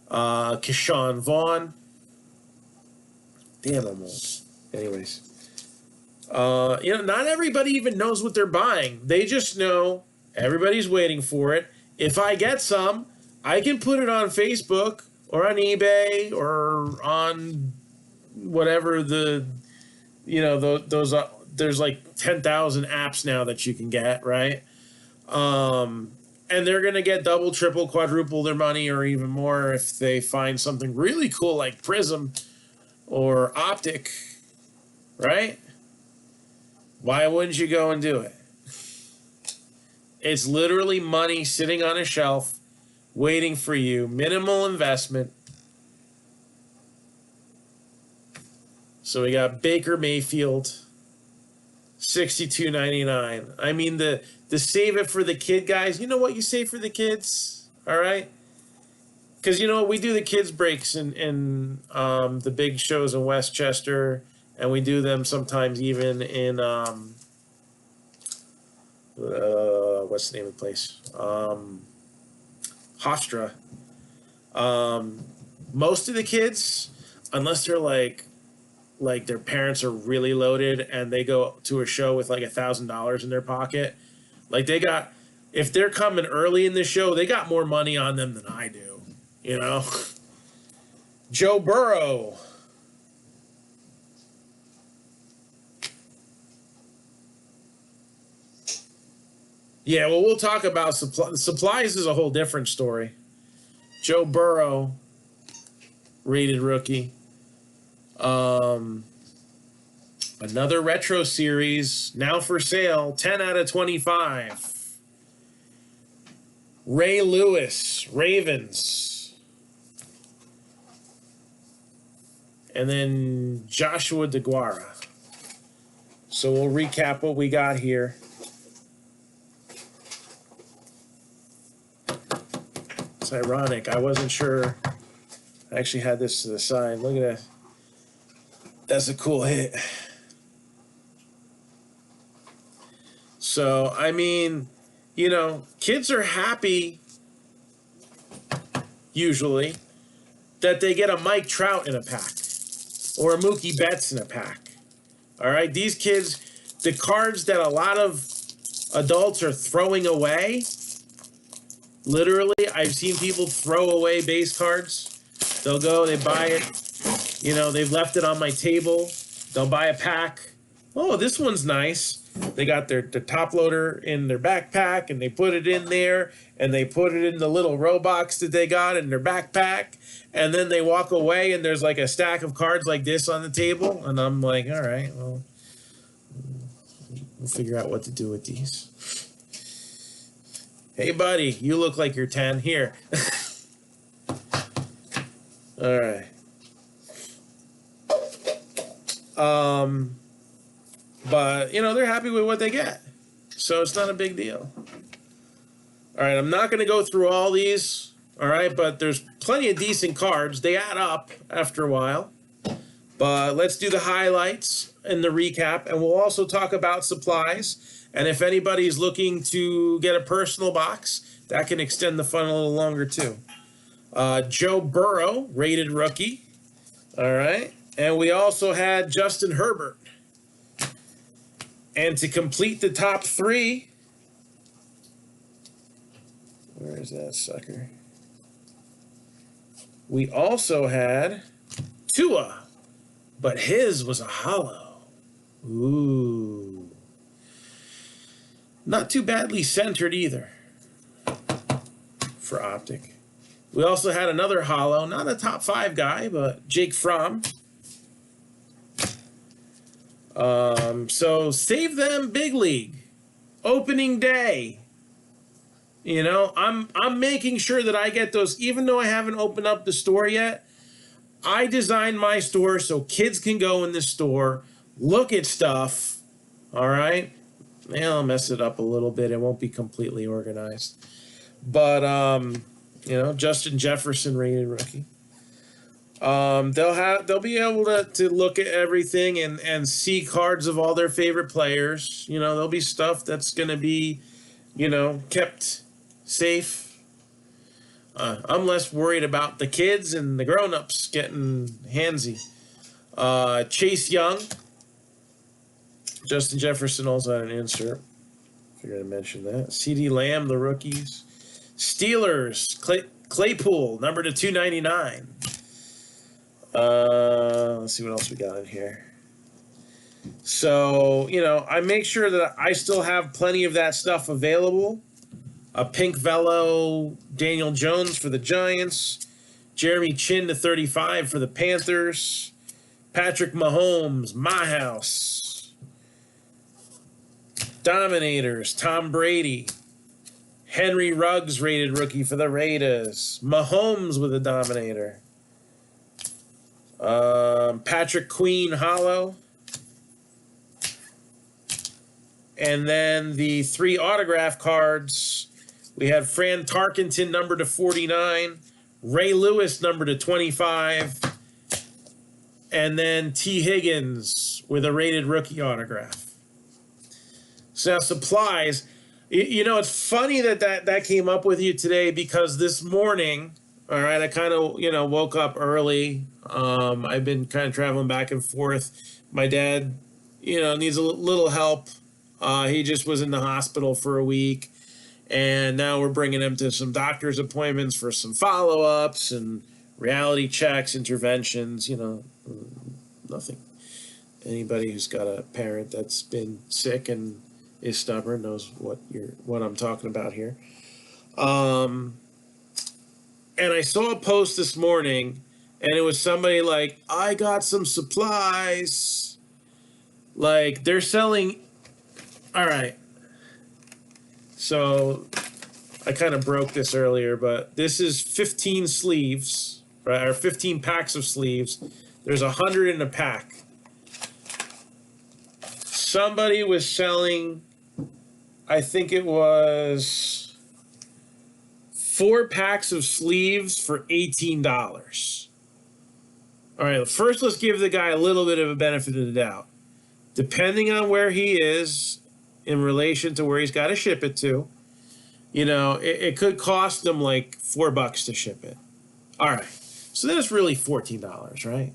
Speaker 1: Keyshawn Vaughn. Damn, I'm old. Anyways. Not everybody even knows what they're buying. They just know everybody's waiting for it. If I get some, I can put it on Facebook or on eBay or on whatever those, there's like 10,000 apps now that you can get, right? And they're going to get double, triple, quadruple their money or even more if they find something really cool like Prism or Optic, right? Why wouldn't you go and do it? It's literally money sitting on a shelf waiting for you. Minimal investment. So we got Baker Mayfield, $62.99. I mean, the save it for the kid guys. You know what you save for the kids? All right? Because you know what? We do the kids breaks in the big shows in Westchester, and we do them sometimes even in what's the name of the place? Hofstra. Most of the kids, unless they're like their parents are really loaded and they go to a show with like $1,000 in their pocket, like they got, if they're coming early in the show, they got more money on them than I do, you know. Joe Burrow. Yeah, well, we'll talk about supplies is a whole different story. Joe Burrow, rated rookie. Another retro series, now for sale, 10 out of 25. Ray Lewis, Ravens. And then Joshua DeGuara. So we'll recap what we got here. It's ironic. I wasn't sure. I actually had this to the side. Look at that. That's a cool hit. So, I mean, you know, kids are happy, usually, that they get a Mike Trout in a pack or a Mookie Betts in a pack. All right? These kids, the cards that a lot of adults are throwing away, literally, I've seen people throw away base cards. They'll go, they buy it. You know, they've left it on my table. They'll buy a pack. Oh, this one's nice. They got their top loader in their backpack, and they put it in there, and they put it in the little row box that they got in their backpack, and then they walk away, and there's like a stack of cards like this on the table, and I'm like, all right, well, we'll figure out what to do with these. Hey, buddy, you look like you're 10. Here. All right. But, you know, they're happy with what they get. So it's not a big deal. All right, I'm not going to go through all these, all right, but there's plenty of decent cards. They add up after a while. But let's do the highlights and the recap, and we'll also talk about supplies. And if anybody's looking to get a personal box, that can extend the fun a little longer too. Joe Burrow, rated rookie. All right. And we also had Justin Herbert. And to complete the top three, where is that sucker? We also had Tua, but his was a hollow. Ooh. Not too badly centered either for Optic. We also had another hollow, not a top 5 guy, but Jake Fromm. So save them big league. Opening day. You know, I'm making sure that I get those, even though I haven't opened up the store yet. I designed my store so kids can go in the store, look at stuff. All right. I'll mess it up a little bit. It won't be completely organized. But you know, Justin Jefferson, rated rookie. They'll be able to look at everything and see cards of all their favorite players. You know, there'll be stuff that's going to be, you know, kept safe. I'm less worried about the kids and the grown-ups getting handsy. Chase Young. Justin Jefferson also had an insert. Figured I'd mention that. CeeDee Lamb, the rookies. Steelers, Claypool, number to 299. Let's see what else we got in here. So, you know, I make sure that I still have plenty of that stuff available. A pink velo, Daniel Jones for the Giants. Jeremy Chin to 35 for the Panthers. Patrick Mahomes, my house. Dominators, Tom Brady. Henry Ruggs rated rookie for the Raiders. Mahomes with a Dominator. Patrick Queen hollow. And then the 3 autograph cards. We had Fran Tarkenton number to 49. Ray Lewis number to 25. And then T. Higgins with a rated rookie autograph. So now supplies. You know, it's funny that came up with you today because this morning, all right, I kind of, woke up early. I've been kind of traveling back and forth. My dad, needs a little help. He just was in the hospital for a week. And now we're bringing him to some doctor's appointments for some follow-ups and reality checks, interventions, nothing. Anybody who's got a parent that's been sick and is stubborn knows what I'm talking about here. And I saw a post this morning, and it was somebody like, I got some supplies. Like, they're selling. All right. So I kind of broke this earlier, but this is 15 sleeves, right? Or 15 packs of sleeves. There's 100 in a pack. Somebody was selling, I think it was 4 packs of sleeves for $18. All right, first let's give the guy a little bit of a benefit of the doubt. Depending on where he is in relation to where he's got to ship it to, it could cost them like $4 to ship it. All right, so then it's really $14, right?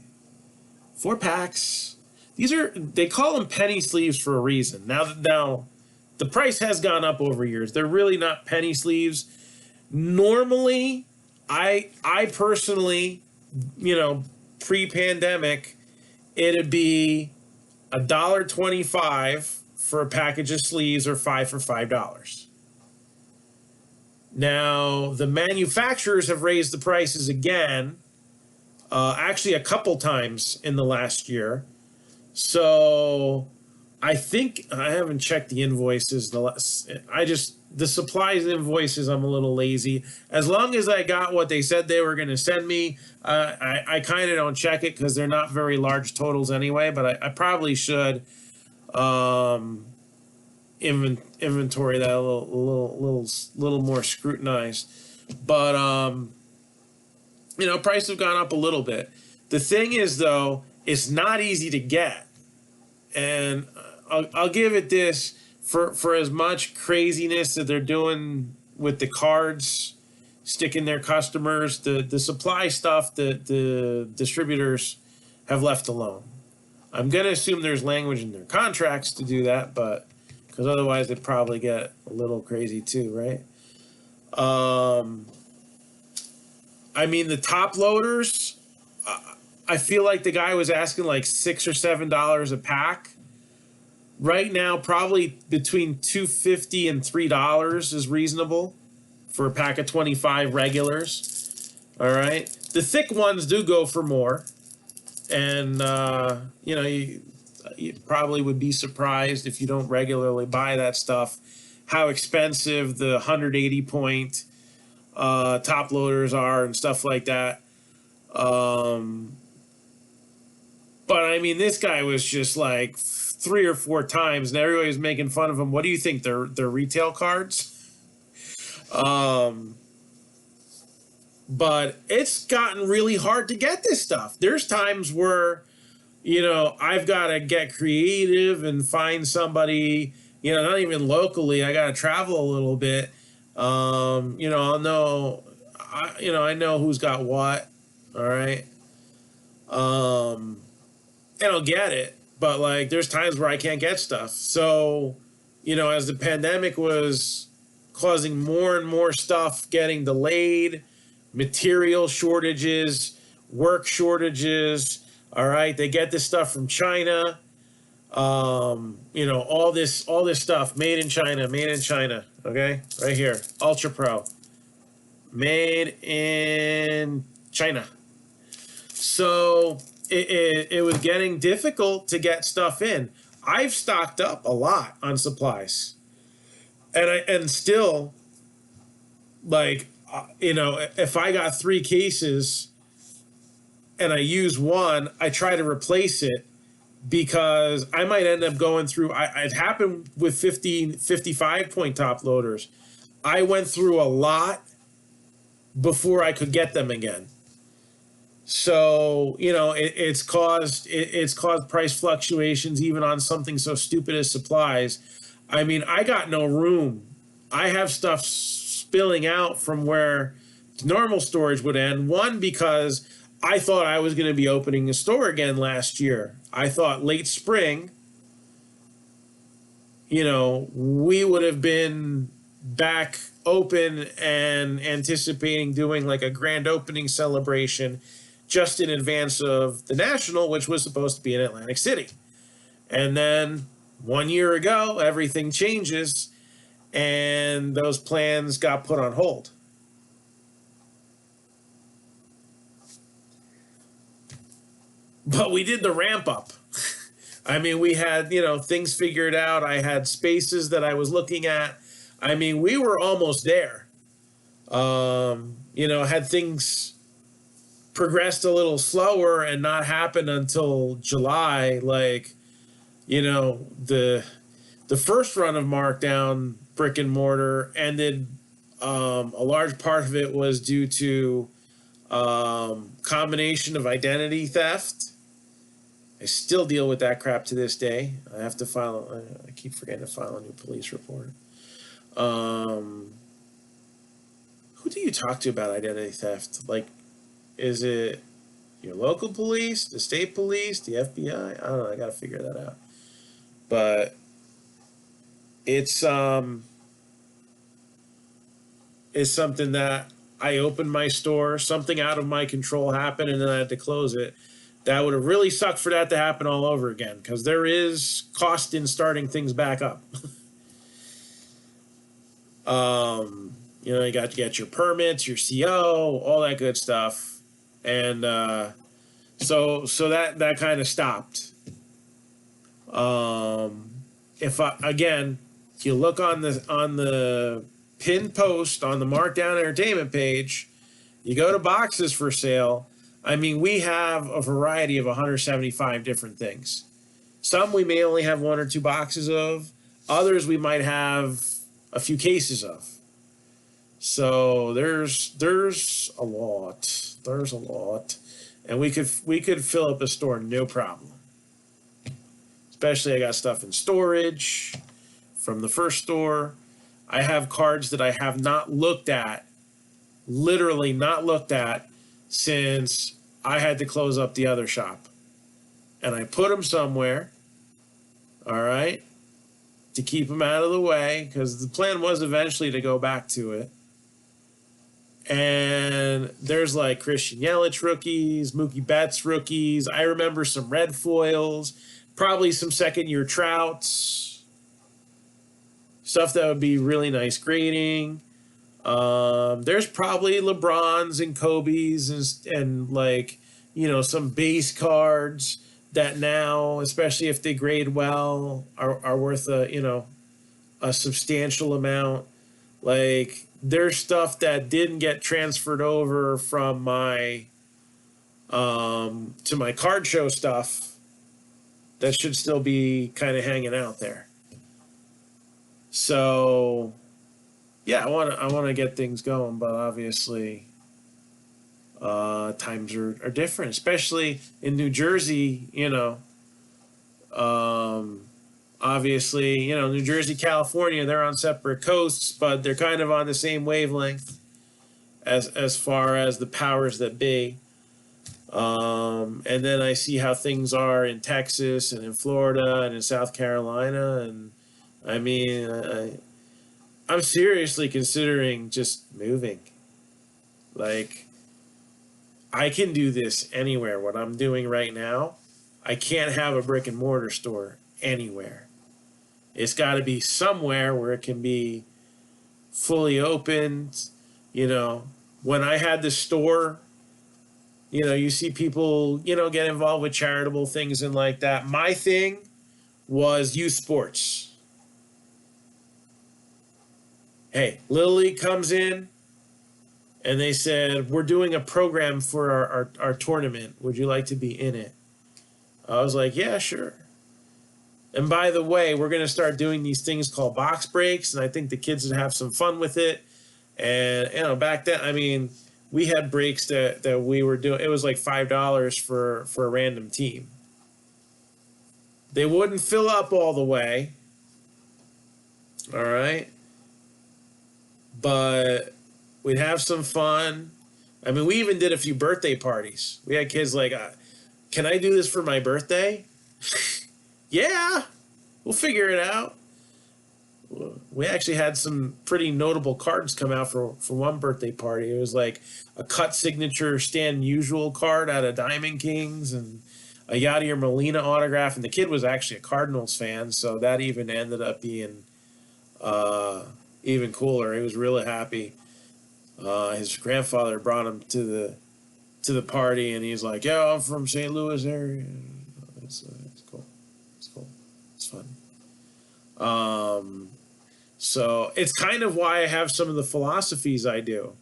Speaker 1: 4 packs. They call them penny sleeves for a reason. Now the price has gone up over years. They're really not penny sleeves. Normally, I personally, pre-pandemic, it'd be $1.25 for a package of sleeves or 5 for $5. Now, the manufacturers have raised the prices again, actually a couple times in the last year. So I think I haven't checked the invoices. The supplies invoices, I'm a little lazy. As long as I got what they said they were going to send me, I kind of don't check it because they're not very large totals anyway. But I probably should inventory that a little more scrutinized. But prices have gone up a little bit. The thing is, though, it's not easy to get. And I'll give it this, for as much craziness that they're doing with the cards, sticking their customers, the supply stuff that the distributors have left alone. I'm going to assume there's language in their contracts to do that, but because otherwise they'd probably get a little crazy too, right? The top loaders, I feel like the guy was asking like $6 or $7 a pack. Right now, probably between $2.50 and $3 is reasonable for a pack of 25 regulars. All right, the thick ones do go for more, and you probably would be surprised if you don't regularly buy that stuff, how expensive the 180 point top loaders are and stuff like that. But this guy was just like 3 or 4 times, and everybody was making fun of him. What do you think? They're retail cards? But it's gotten really hard to get this stuff. There's times where, I've got to get creative and find somebody, not even locally. I got to travel a little bit. I'll know, I know who's got what. All right. And I'll get it. But, there's times where I can't get stuff. So, as the pandemic was causing more and more stuff getting delayed, material shortages, work shortages, all right, they get this stuff from China. You know, all this stuff made in China, okay? Right here. Ultra Pro. Made in China. So it was getting difficult to get stuff in. I've stocked up a lot on supplies. And still, like, you know, if I got 3 cases and I use one, I try to replace it because I might end up going through. It happened with 55 point top loaders. I went through a lot before I could get them again. So, you know, it's caused price fluctuations even on something so stupid as supplies. I mean, I got no room. I have stuff spilling out from where normal storage would end. One, because I thought I was going to be opening a store again last year. I thought late spring, you know, we would have been back open and anticipating doing like a grand opening celebration just in advance of the National, which was supposed to be in Atlantic City. And then 1 year ago, everything changes and those plans got put on hold. But we did the ramp up. I mean, we had, you know, things figured out. I had spaces that I was looking at. I mean, we were almost there. You know, had things progressed a little slower and not happened until July, like, you know, the first run of Marc-Down brick and mortar ended. A large part of it was due to combination of identity theft. I still deal with that crap to this day. I have to file. I keep forgetting to file a new police report. Who do you talk to about identity theft? Like, is it your local police, the state police, the FBI? I don't know. I got to figure that out. But it's something that I opened my store, something out of my control happened, and then I had to close it. That would have really sucked for that to happen all over again, because there is cost in starting things back up. You know, you got to get your permits, your CO, all that good stuff, and so that kind of stopped. If you look on the pinned post on the Marc-Down Entertainment page, you go to boxes for sale. I mean, we have a variety of 175 different things. Some we may only have 1 or 2 boxes of. Others we might have a few cases of. So there's a lot. There's a lot. And we could fill up a store no problem. Especially I got stuff in storage from the first store. I have cards that I have not looked at, literally not looked at, since I had to close up the other shop. And I put them somewhere, all right, to keep them out of the way, because the plan was eventually to go back to it. And there's like Christian Yelich rookies, Mookie Betts rookies. I remember some red foils, probably some second-year Trouts, stuff that would be really nice grading. There's probably LeBrons and Kobe's and like, you know, some base cards that now, especially if they grade well, are worth a substantial amount. Like, there's stuff that didn't get transferred over from my to my card show stuff that should still be kind of hanging out there. So yeah, I want to get things going, but obviously times are different, especially in New Jersey. You know, obviously, you know, New Jersey, California, they're on separate coasts, but they're kind of on the same wavelength as far as the powers that be. And then I see how things are in Texas and in Florida and in South Carolina, and I mean, I'm seriously considering just moving. Like, I can do this anywhere. What I'm doing right now, I can't have a brick and mortar store anywhere. It's got to be somewhere where it can be fully opened. When I had the store, you see people, get involved with charitable things and like that. My thing was youth sports. Hey, Little League comes in and they said, we're doing a program for our tournament. Would you like to be in it? I was like, yeah, sure. And by the way, we're going to start doing these things called box breaks, and I think the kids would have some fun with it. And, back then, we had breaks that we were doing. It was like $5 for a random team. They wouldn't fill up all the way. All right. But we'd have some fun. We even did a few birthday parties. We had kids like, can I do this for my birthday? Yeah, we'll figure it out. We actually had some pretty notable cards come out for one birthday party. It was like a cut signature Stan Musial card out of Diamond Kings and a Yadier Molina autograph. And the kid was actually a Cardinals fan, so that even ended up being even cooler. He was really happy. His grandfather brought him to the party, and he's like, "Yo, I'm from St. Louis area." It's cool. It's cool. It's fun. So it's kind of why I have some of the philosophies I do.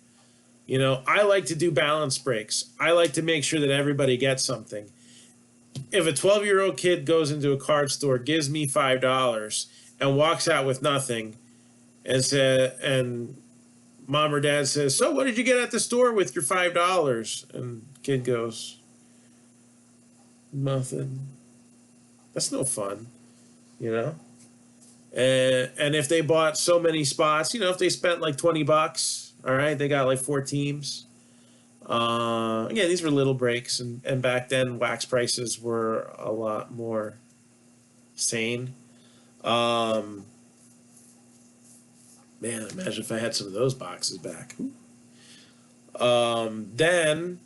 Speaker 1: I like to do balance breaks. I like to make sure that everybody gets something. If a 12-year-old kid goes into a card store, gives me $5, and walks out with nothing, and mom or dad says, "So what did you get at the store with your $5? And kid goes, "Nothing." That's no fun, And if they bought so many spots, if they spent like $20, all right, they got like 4 teams. Again, these were little breaks, and back then wax prices were a lot more sane. Man, imagine if I had some of those boxes back. Then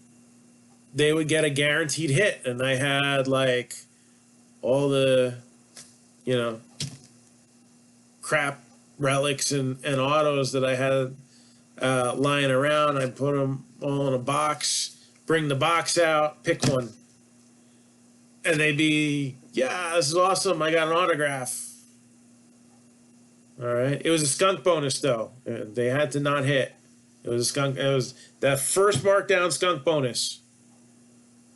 Speaker 1: they would get a guaranteed hit, and I had like all the, crap relics and autos that I had lying around. I'd put them all in a box, bring the box out, pick one. And they'd be, "Yeah, this is awesome. I got an autograph." All right. It was a skunk bonus, though. They had to not hit. It was a skunk. It was that first Marc-Down skunk bonus.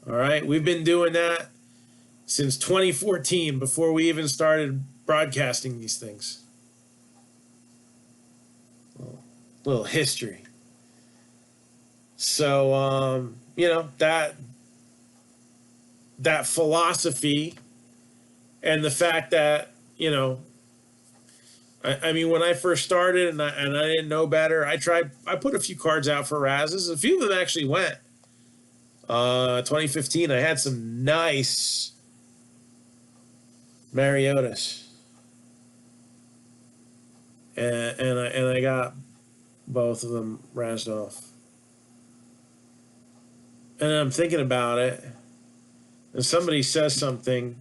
Speaker 1: All right. We've been doing that since 2014, before we even started broadcasting these things. Little history. So, that philosophy and the fact that, when I first started and I didn't know better, I put a few cards out for Razes. A few of them actually went. 2015, I had some nice Mariotas. And I got both of them razzed off. And I'm thinking about it, and somebody says something,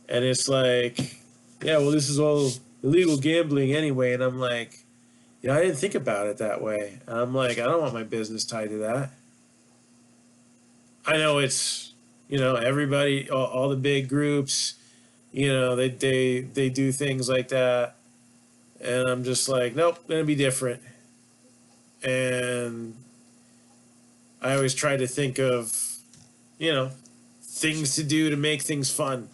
Speaker 1: and it's like, "Yeah, well, this is all illegal gambling anyway." And I'm like, I didn't think about it that way. And I'm like, I don't want my business tied to that. I know it's, everybody, all the big groups, they do things like that. And I'm just like, nope, gonna be different. And I always try to think of, things to do to make things fun.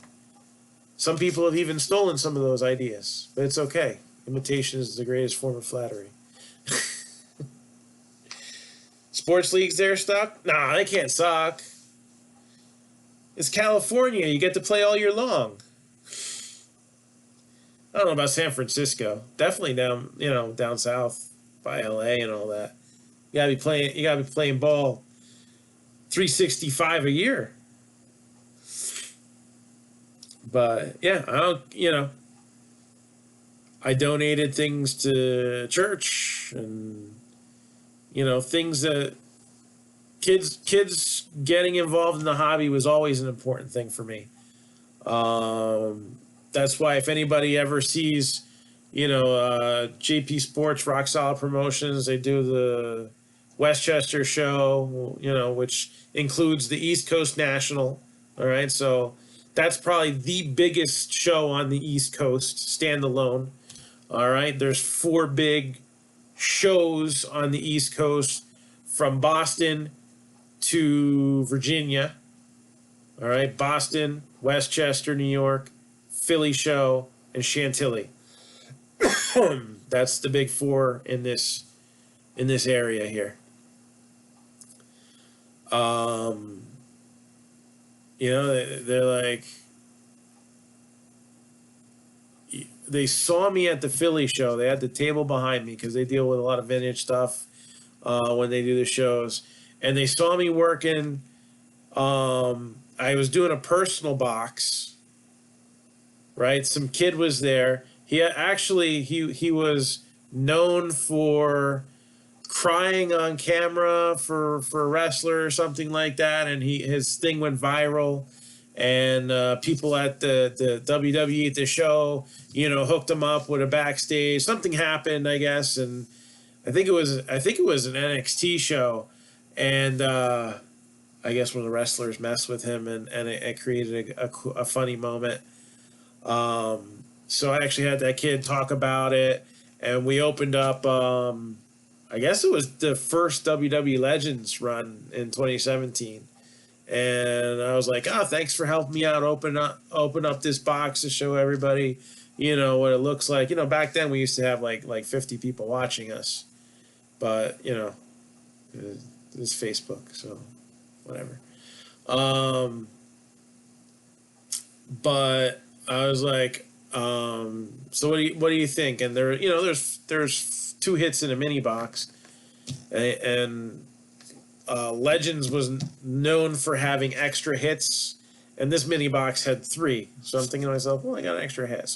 Speaker 1: Some people have even stolen some of those ideas, but it's okay. Imitation is the greatest form of flattery. Sports leagues, they're stuck? Nah, they can't suck. It's California. You get to play all year long. I don't know about San Francisco. Definitely down south by LA and all that. You gotta be playing ball 365 a year. But yeah, I donated things to church and things that kids getting involved in the hobby was always an important thing for me. That's why if anybody ever sees, JP Sports, Rock Solid Promotions, they do the Westchester show, which includes the East Coast National. All right, so that's probably the biggest show on the East Coast, standalone. All right, there's 4 big shows on the East Coast from Boston to Virginia. All right, Boston, Westchester, New York, Philly show, and Chantilly. That's the big 4 in this area here. They're like, they saw me at the Philly show. They had the table behind me because they deal with a lot of vintage stuff when they do the shows, and they saw me working. I was doing a personal box, right? Some kid was there. He was known for crying on camera for a wrestler or something like that, and his thing went viral, and people at the WWE at the show, hooked him up with a backstage. Something happened, I guess, and I think it was an NXT show, and I guess one of the wrestlers messed with him, and it created a funny moment. So I actually had that kid talk about it, and we opened up, I guess it was the first WWE Legends run in 2017. And I was like, thanks for helping me out, open up this box to show everybody, what it looks like. Back then we used to have like 50 people watching us, but, it was Facebook, so whatever. But I was like, so what do you think? And there's 2 hits in a mini box, and Legends was known for having extra hits, and this mini box had 3. So I'm thinking to myself, well, I got an extra hit.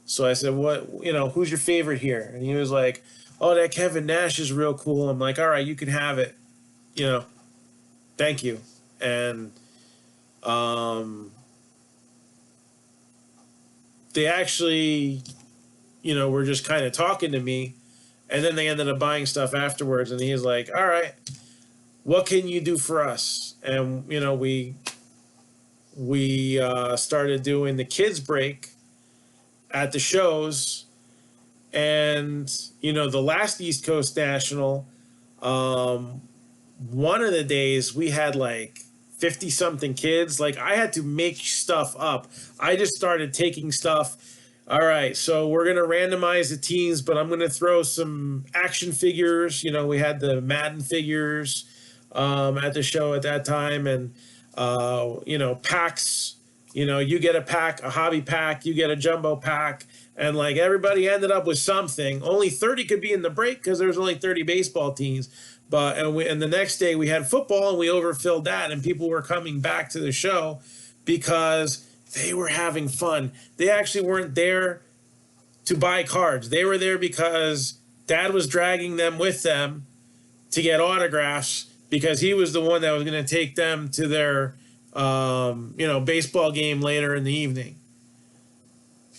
Speaker 1: So I said, who's your favorite here? And he was like, oh, that Kevin Nash is real cool. I'm like, all right, you can have it. Thank you. And they actually, were just kind of talking to me, and then they ended up buying stuff afterwards. And he's like, all right, what can you do for us? And, we started doing the kids break at the shows. And, the last East Coast National, one of the days we had like 50 something kids. Like, I had to make stuff up. I just started taking stuff. All right, so we're going to randomize the teams, but I'm going to throw some action figures. We had the Madden figures at the show at that time, and packs. You get a pack, a hobby pack, you get a jumbo pack, and like everybody ended up with something. Only 30 could be in the break because there's only 30 baseball teams. But and the next day we had football, and we overfilled that, and people were coming back to the show because they were having fun. They actually weren't there to buy cards. They were there because Dad was dragging them with them to get autographs, because he was the one that was going to take them to their baseball game later in the evening.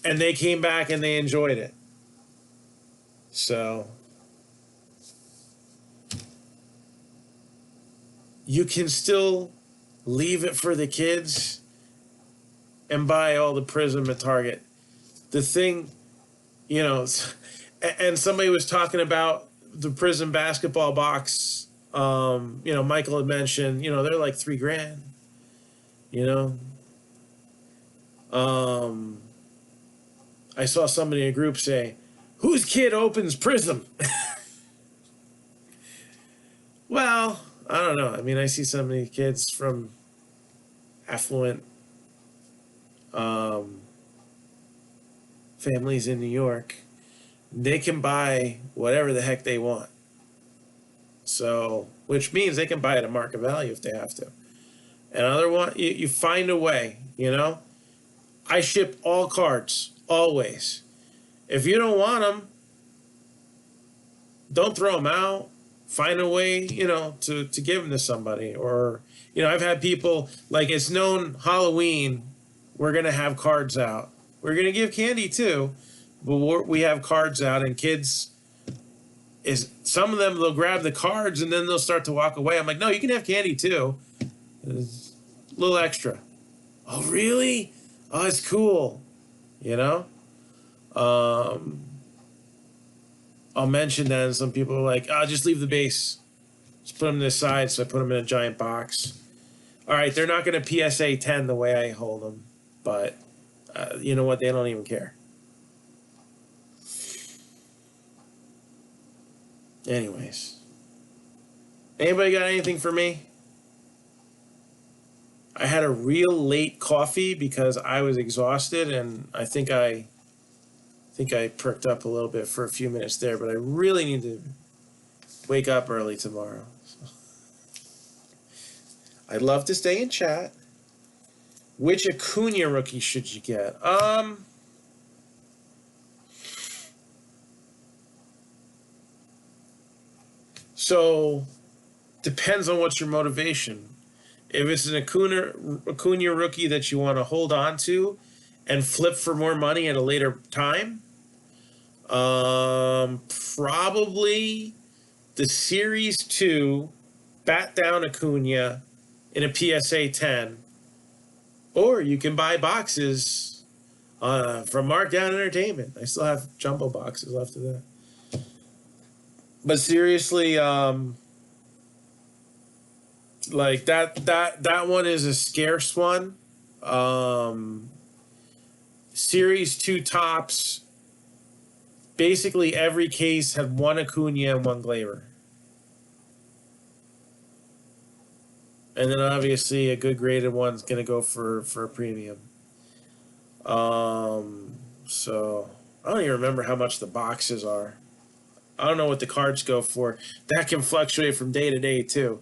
Speaker 1: And they came back and they enjoyed it. So you can still leave it for the kids and buy all the Prism at Target. The thing, and somebody was talking about the Prism basketball box. Michael had mentioned, they're like $3,000. I saw somebody in a group say, whose kid opens Prism? Well, I don't know. I mean, I see so many kids from affluent families in New York. They can buy whatever the heck they want. So, which means they can buy it at market value if they have to. And other one, you find a way, I ship all cards, always. If you don't want them, don't throw them out. Find a way, to give them to somebody. Or, I've had people, like, it's known Halloween, we're going to have cards out. We're going to give candy too, but we have cards out, and kids, some of them, they'll grab the cards and then they'll start to walk away. I'm like, no, you can have candy too. It's a little extra. Oh, really? Oh, it's cool. You know? I'll mention that, and some people are like, oh, just leave the base. Just put them to the side, so I put them in a giant box. All right, they're not going to PSA 10 the way I hold them, but you know what? They don't even care. Anyways. Anybody got anything for me? I had a real late coffee because I was exhausted, and I think I perked up a little bit for a few minutes there, but I really need to wake up early tomorrow. So. I'd love to stay in chat. Which Acuna rookie should you get? So depends on what's your motivation. If it's an Acuna rookie that you want to hold on to and flip for more money at a later time, probably the Series 2 bat down Acuna in a PSA 10, or you can buy boxes from Marc-Down Entertainment. I still have jumbo boxes left of that. But seriously, like that one is a scarce one. Series 2 tops, basically every case had one Acuna and one Glaber. And then obviously a good graded one's going to go for a premium. So I don't even remember how much the boxes are. I don't know what the cards go for. That can fluctuate from day to day too.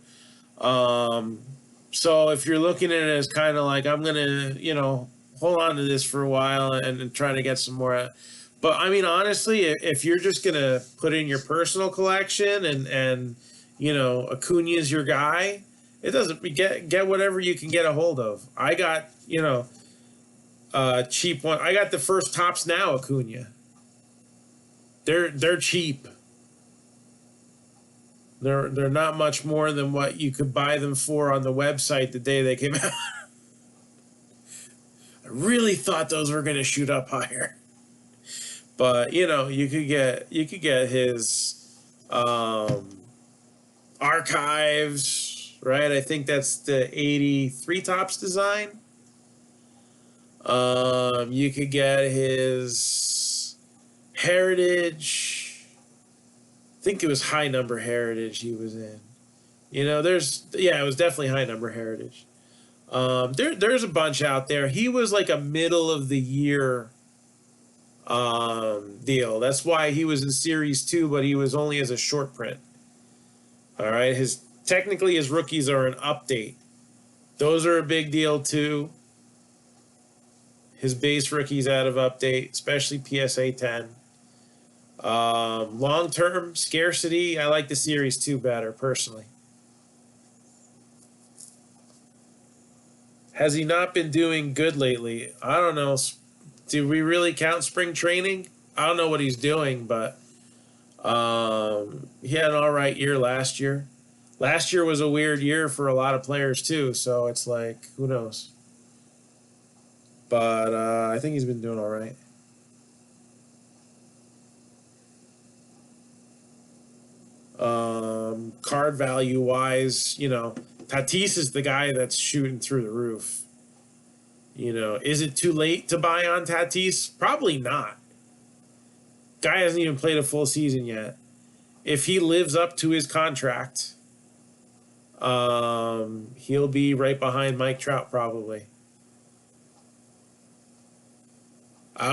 Speaker 1: So if you're looking at it as kind of like, I'm going to, hold on to this for a while and try to get some more. But I mean, honestly, if you're just going to put in your personal collection and Acuna is your guy, it doesn't get whatever you can get a hold of. I got, cheap one. I got the first Tops Now Acuna. They're cheap. They're not much more than what you could buy them for on the website the day they came out. I really thought those were going to shoot up higher. But, you could get his archives, right? I think that's the 83 Tops design. You could get his Heritage. I think it was high number Heritage he was in. It was definitely high number Heritage. There's a bunch out there. He was like a middle of the year deal. That's why he was in Series 2, but he was only as a short print. All right, technically his rookies are an update. Those are a big deal too. His base rookies out of update, especially PSA 10. Long-term scarcity, I like the Series 2 better, personally. Has he not been doing good lately? I don't know. Do we really count spring training? I don't know what he's doing, but he had an all right year last year. Last year was a weird year for a lot of players, too, so it's like, who knows? But I think he's been doing all right. Card value wise, Tatis is the guy that's shooting through the roof. Is it too late to buy on Tatis? Probably not. Guy hasn't even played a full season yet. If he lives up to his contract, he'll be right behind Mike Trout probably.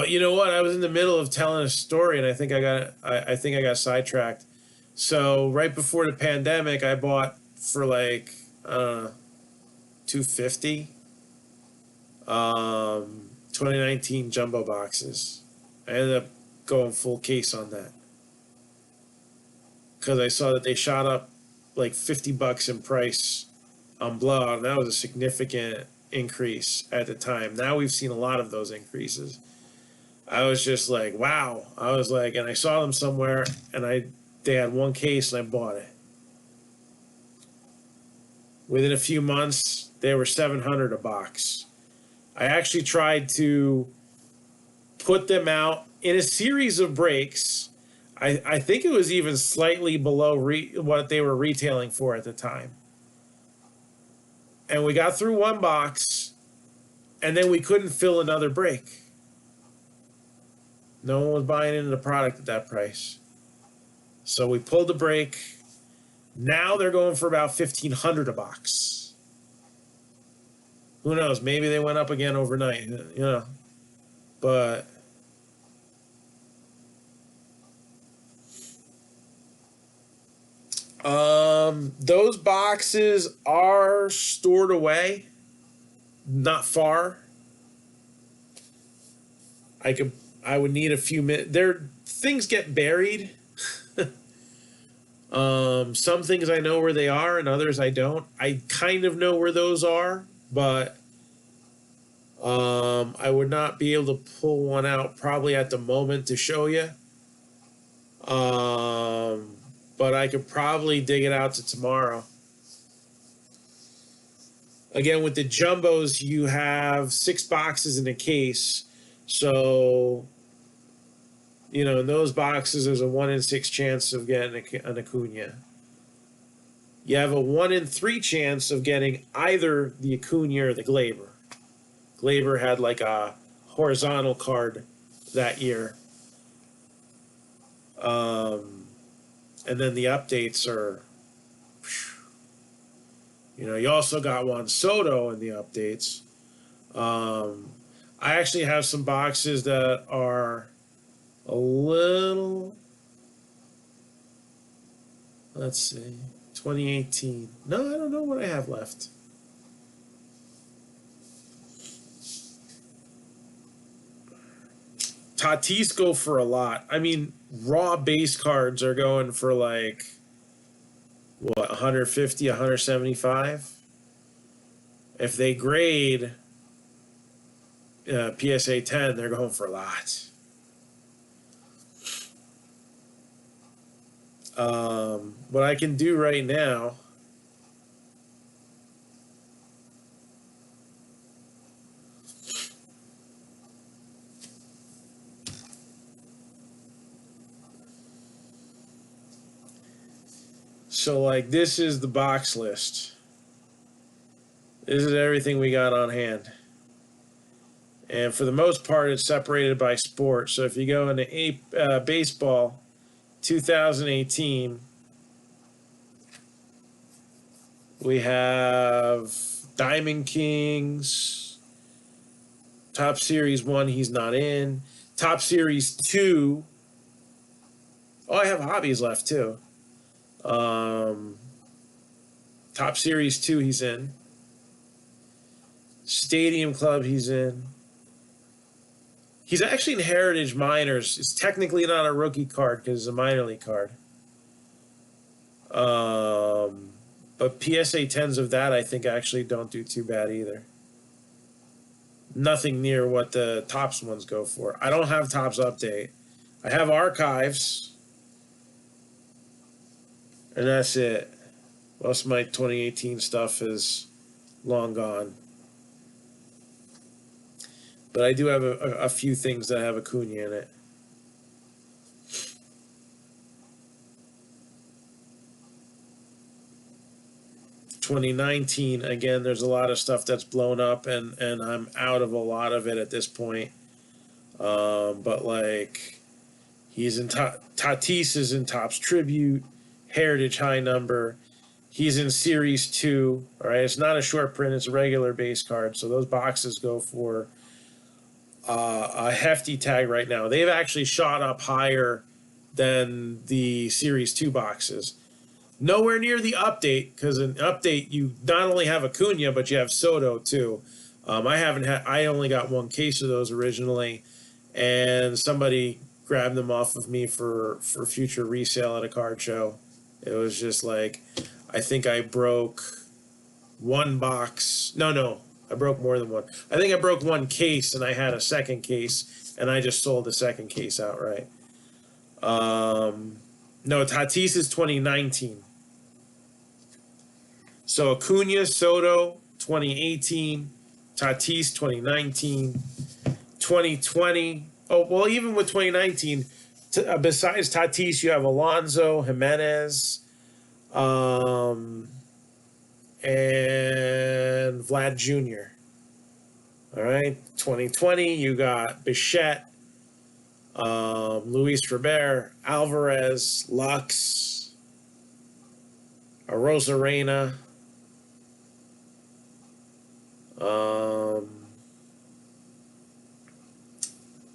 Speaker 1: You know what? I was in the middle of telling a story, and I think I got sidetracked. So right before the pandemic, I bought for like $250 2019 jumbo boxes. I ended up going full case on that because I saw that they shot up like $50 in price on blowout, and that was a significant increase at the time. Now we've seen a lot of those increases. I was just like, wow. I was like, and I saw them somewhere, and they had one case, and I bought it. Within a few months, they were $700 a box. I actually tried to put them out in a series of breaks. I think it was even slightly below what they were retailing for at the time. And we got through one box, and then we couldn't fill another break. No one was buying into the product at that price. So we pulled the break. Now they're going for about $1,500 a box. Who knows? Maybe they went up again overnight, But those boxes are stored away, not far. I would need a few minutes. Things get buried. Some things I know where they are, and others I don't. I kind of know where those are, but I would not be able to pull one out probably at the moment to show you. But I could probably dig it out to tomorrow. Again, with the jumbos, you have 6 boxes in a case. So, in those boxes, there's a 1 in 6 chance of getting an Acuna. You have a 1 in 3 chance of getting either the Acuna or the Glaber. Glaber had like a horizontal card that year. And then the updates are, you also got Juan Soto in the updates. I actually have some boxes that are a little, let's see, 2018. No, I don't know what I have left. Tatis go for a lot. I mean, raw base cards are going for like, what, 150, 175? If they grade PSA 10, they're going for a lot. What I can do right now, so like this is the box list. This is everything we got on hand. And for the most part, it's separated by sport. So if you go into baseball, 2018, we have Diamond Kings, Top Series 1, he's not in. Top Series 2, I have hobbies left too. Top Series 2, he's in. Stadium Club, he's in. He's actually in Heritage Minors. It's technically not a rookie card because it's a minor league card. But PSA 10s of that, I think, actually don't do too bad either. Nothing near what the Topps ones go for. I don't have Topps Update. I have Archives. And that's it. Most of my 2018 stuff is long gone. But I do have a few things that have Acuna in it. (2019) again, there's a lot of stuff that's blown up, and I'm out of a lot of it at this point. But like, he's in Tatis is in Topps Tribute, Heritage High Number. He's in Series 2. All right, it's not a short print; it's a regular base card. So those boxes go for a hefty tag right now. They've actually shot up higher than the Series 2 boxes. Nowhere near the update, because in update you not only have Acuna, but you have Soto too. I only got one case of those originally, and somebody grabbed them off of me for future resale at a card show. It was just like, I think I broke one box. No. I broke more than one. I think I broke one case, and I had a second case, and I just sold the second case outright. No, Tatis is 2019. So Acuna, Soto, 2018. Tatis, 2019. 2020. Oh, well, even with 2019, besides Tatis, you have Alonso, Jimenez, and Vlad Jr. All right. 2020, you got Bichette, Luis Robert, Alvarez, Lux, Rosarena.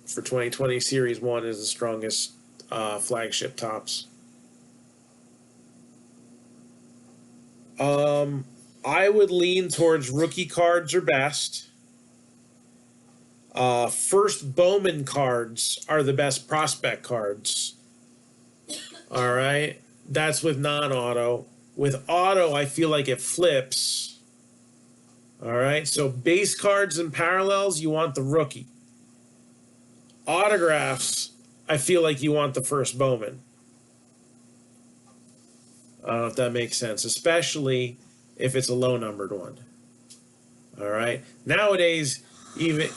Speaker 1: For 2020, Series 1 is the strongest flagship tops. I would lean towards rookie cards are best. First Bowman cards are the best prospect cards. All right. That's with non-auto. With auto, I feel like it flips. All right. So base cards and parallels, you want the rookie. Autographs, I feel like you want the first Bowman. I don't know if that makes sense, especially if it's a low numbered one. All right. Nowadays, even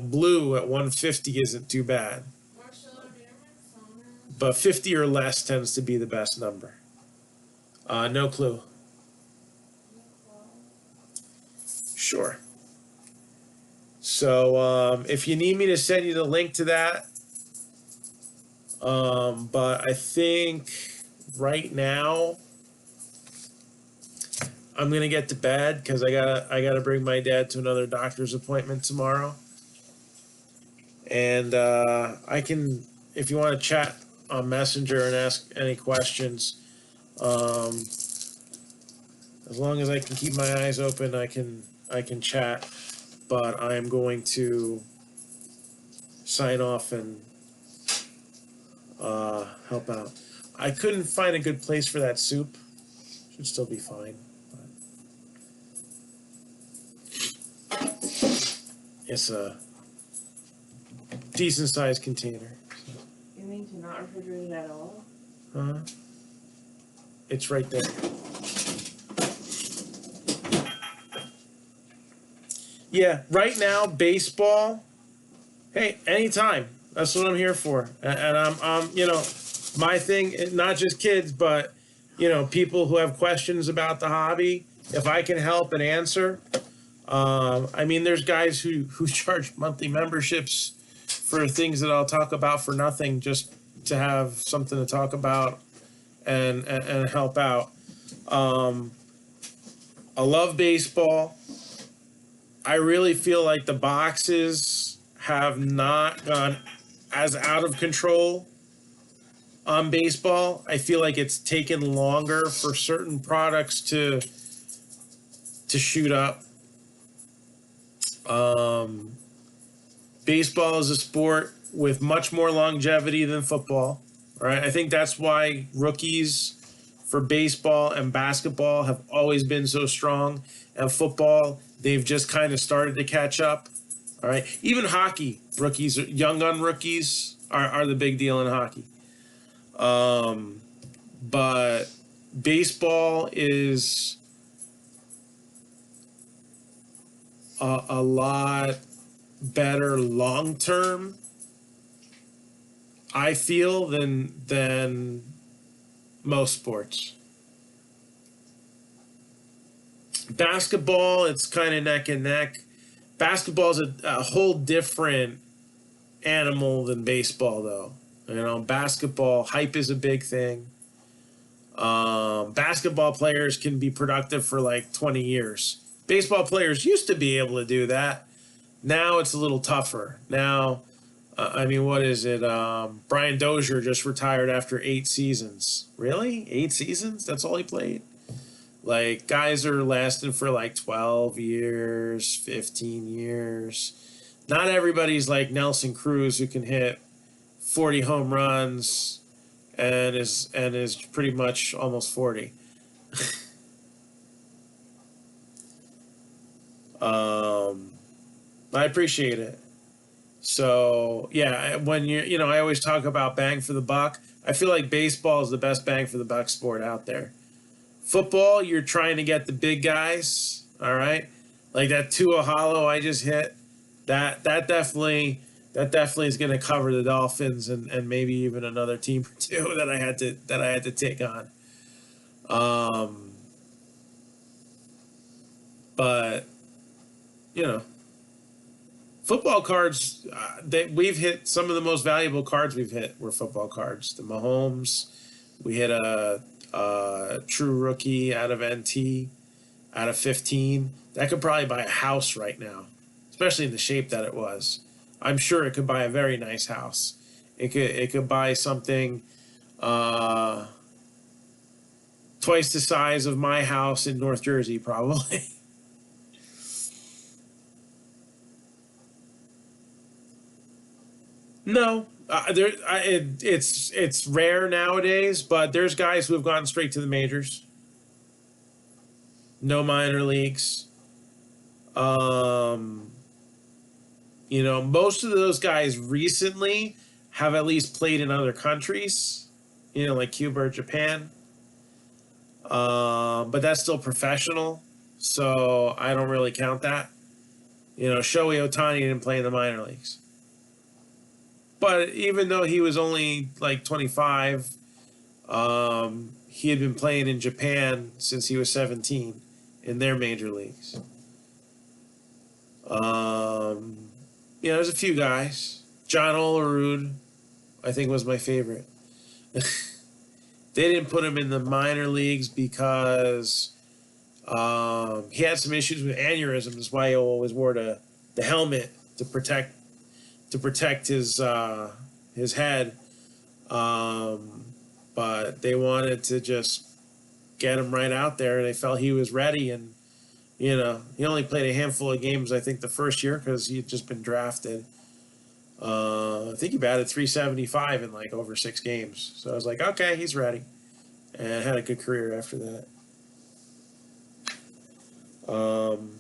Speaker 1: blue at 150 isn't too bad. But 50 or less tends to be the best number. No clue. Sure. So if you need me to send you the link to that, but I think right now I'm gonna get to bed because I gotta bring my dad to another doctor's appointment tomorrow, and I can, if you want to chat on Messenger and ask any questions, as long as I can keep my eyes open, I can chat. But I am going to sign off and help out. I couldn't find a good place for that soup. Should still be fine. But it's a decent sized container.
Speaker 2: You mean to not refrigerate it at all?
Speaker 1: It's right there. Yeah, right now, baseball, hey, anytime. That's what I'm here for. And I'm my thing, not just kids, but, people who have questions about the hobby, if I can help and answer. There's guys who charge monthly memberships for things that I'll talk about for nothing, just to have something to talk about and help out. I love baseball. I really feel like the boxes have not gone as out of control on baseball. I feel like it's taken longer for certain products to shoot up. Baseball is a sport with much more longevity than football, right? I think that's why rookies for baseball and basketball have always been so strong, and football, they've just kind of started to catch up. All right. Even hockey, rookies, young gun rookies are the big deal in hockey. But baseball is a lot better long term, I feel, than most sports. Basketball, it's kind of neck and neck. Basketball is a whole different animal than baseball, though. Basketball hype is a big thing. Basketball players can be productive for like 20 years. Baseball players used to be able to do that. Now it's a little tougher. Now, what is it? Brian Dozier just retired after 8 seasons. Really? 8 seasons? That's all he played? Like, guys are lasting for like 12 years, 15 years. Not everybody's like Nelson Cruz, who can hit 40 home runs and is pretty much almost 40. I appreciate it. So yeah, when I always talk about bang for the buck. I feel like baseball is the best bang for the buck sport out there. Football, you're trying to get the big guys. All right, like that Tua Hollow I just hit. That definitely is going to cover the Dolphins and maybe even another team or two that I had to take on. Um, but you know, football cards that we've hit, some of the most valuable cards we've hit were football cards. The Mahomes, we hit a true rookie out of NT out of 15. That could probably buy a house right now, especially in the shape that it was. I'm sure it could buy a very nice house. It could buy something uh, twice the size of my house in North Jersey, probably. No, it's rare nowadays, but there's guys who have gone straight to the majors. No minor leagues. Um, most of those guys recently have at least played in other countries. Like Cuba or Japan. But that's still professional, so I don't really count that. Shohei Ohtani didn't play in the minor leagues. But even though he was only like 25, he had been playing in Japan since he was 17 in their major leagues. There's a few guys. John Olerud, I think, was my favorite. They didn't put him in the minor leagues because he had some issues with aneurysms. That's why he always wore the helmet to protect his head. But they wanted to just get him right out there. They felt he was ready, and he only played a handful of games. I think the first year because he had just been drafted. I think he batted 375 in like over 6 games. So I was like, okay, he's ready, and had a good career after that. Um,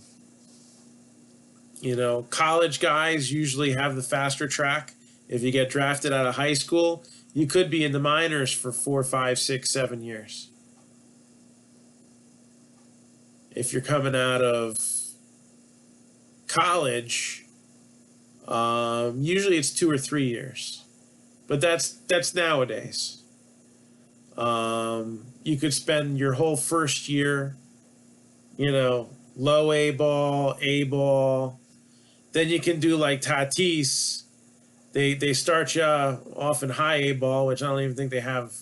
Speaker 1: college guys usually have the faster track. If you get drafted out of high school, you could be in the minors for 4, 5, 6, 7 years. If you're coming out of college, usually it's 2 or 3 years, but that's nowadays. You could spend your whole first year, low A ball. Then you can do like Tatis. They start you off in high A ball, which I don't even think they have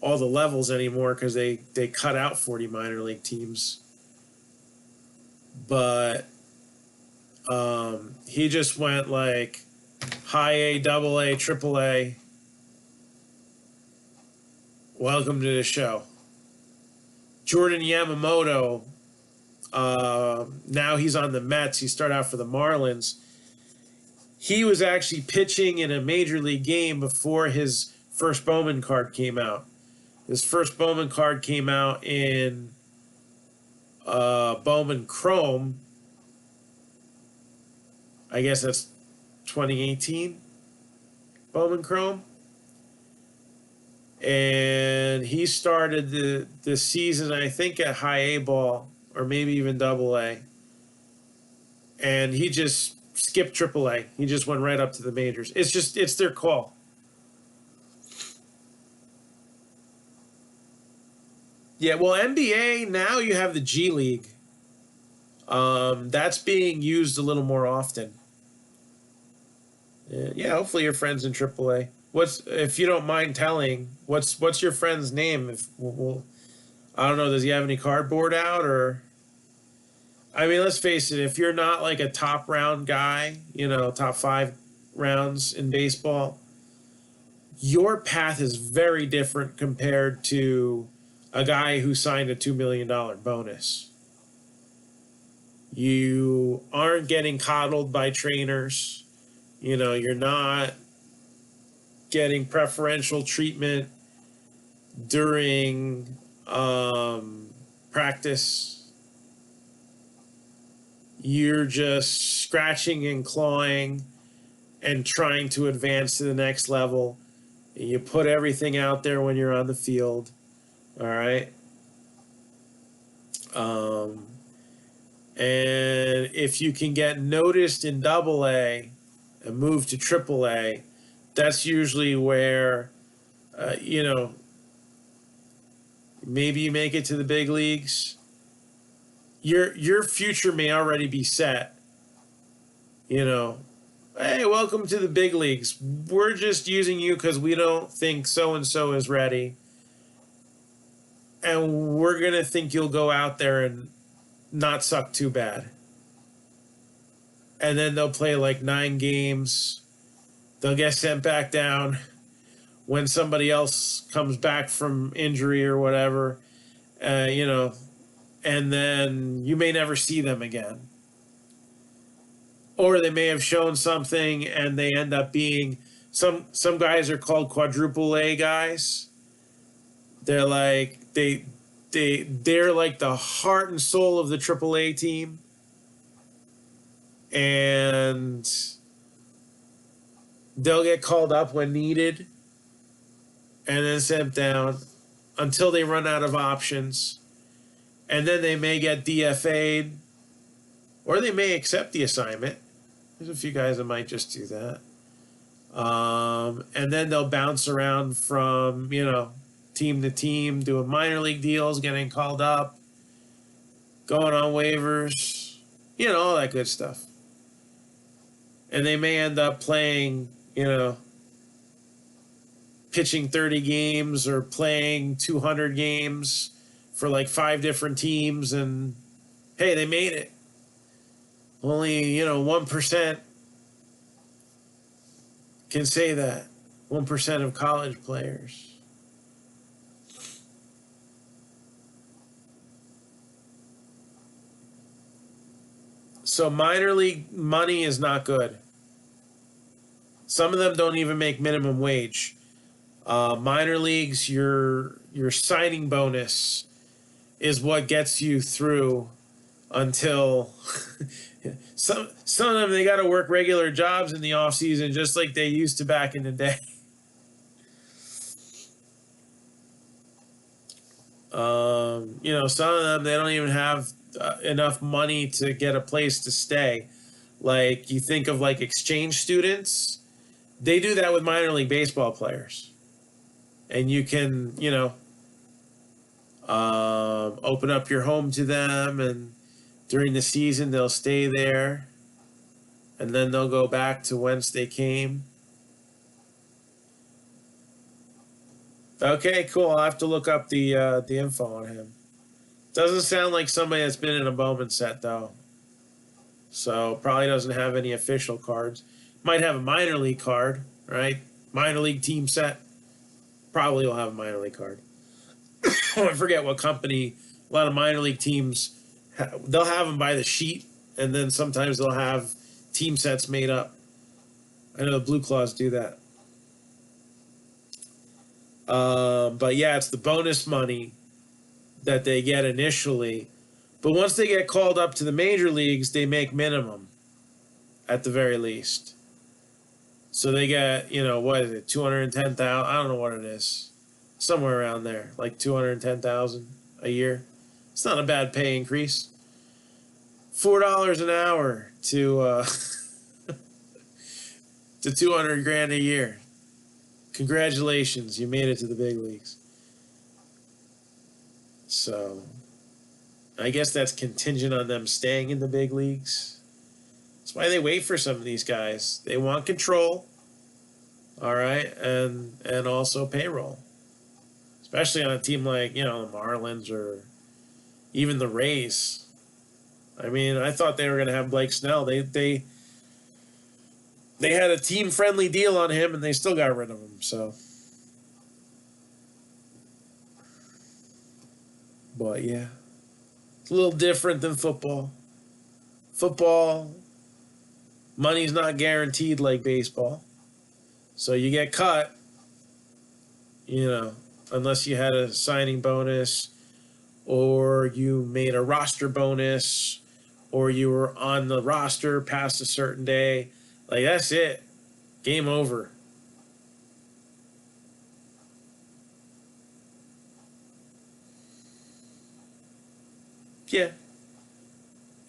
Speaker 1: all the levels anymore because they cut out 40 minor league teams. But he just went like high A, double A, triple A. Welcome to the show. Jordan Yamamoto, now he's on the Mets. He started out for the Marlins. He was actually pitching in a major league game before his first Bowman card came out. His first Bowman card came out in Bowman Chrome. I guess that's 2018 Bowman Chrome. And he started the season, I think, at high A ball or maybe even double A. And he just skipped triple A. He just went right up to the majors. It's their call. Yeah, well, NBA, now you have the G League. That's being used a little more often. Yeah, hopefully your friend's in AAA. If you don't mind telling, what's your friend's name? If I don't know, does he have any cardboard out or? I mean, let's face it. If you're not like a top round guy, top 5 rounds in baseball, your path is very different compared to a guy who signed a $2 million bonus. You aren't getting coddled by trainers. You're not getting preferential treatment during practice. you're just scratching and clawing and trying to advance to the next level. You put everything out there when you're on the field. All right. And if you can get noticed in Double A and move to Triple A, that's usually where, maybe you make it to the big leagues. Your future may already be set. Hey, welcome to the big leagues. We're just using you because we don't think so and so is ready, and we're gonna think you'll go out there and not suck too bad. And then they'll play like 9 games. They'll get sent back down when somebody else comes back from injury or whatever, and then you may never see them again. Or they may have shown something and they end up being some guys are called quadruple A guys. They're like they're like the heart and soul of the triple A team. And they'll get called up when needed and then sent down until they run out of options. And then they may get DFA'd or they may accept the assignment. There's a few guys that might just do that. And then they'll bounce around from, team to team, doing minor league deals, getting called up, going on waivers, all that good stuff. And they may end up playing, pitching 30 games or playing 200 games for like 5 different teams. And, hey, they made it. Only, 1% can say that. 1% of college players. So minor league money is not good. Some of them don't even make minimum wage. Minor leagues, your signing bonus is what gets you through until some of them, they got to work regular jobs in the off season just like they used to back in the day. Some of them, they don't even have enough money to get a place to stay. Like you think of like exchange students, they do that with minor league baseball players. And you can, open up your home to them, and during the season they'll stay there, and then they'll go back to whence they came. Okay, cool. I'll have to look up the info on him. Doesn't sound like somebody that's been in a Bowman set though, so probably doesn't have any official cards. Might have a minor league card, right? Minor league team set. Probably will have a minor league card. I forget what company. A lot of minor league teams, they'll have them by the sheet, and then sometimes they'll have team sets made up. I know the Blue Claws do that. But yeah, it's the bonus money that they get initially. But once they get called up to the major leagues, they make minimum at the very least. So they get, what is it, 210,000? I don't know what it is. Somewhere around there, like 210,000 a year. It's not a bad pay increase. $4 an hour to to 200 grand a year. Congratulations, you made it to the big leagues. So, I guess that's contingent on them staying in the big leagues. That's why they wait for some of these guys. They want control, all right, and also payroll. Especially on a team like, the Marlins or even the Rays. I mean, I thought they were going to have Blake Snell. They had a team-friendly deal on him, and they still got rid of him, so. But, yeah. It's a little different than football. Football, money's not guaranteed like baseball. So you get cut, unless you had a signing bonus or you made a roster bonus or you were on the roster past a certain day, like that's it. Game over. Yeah.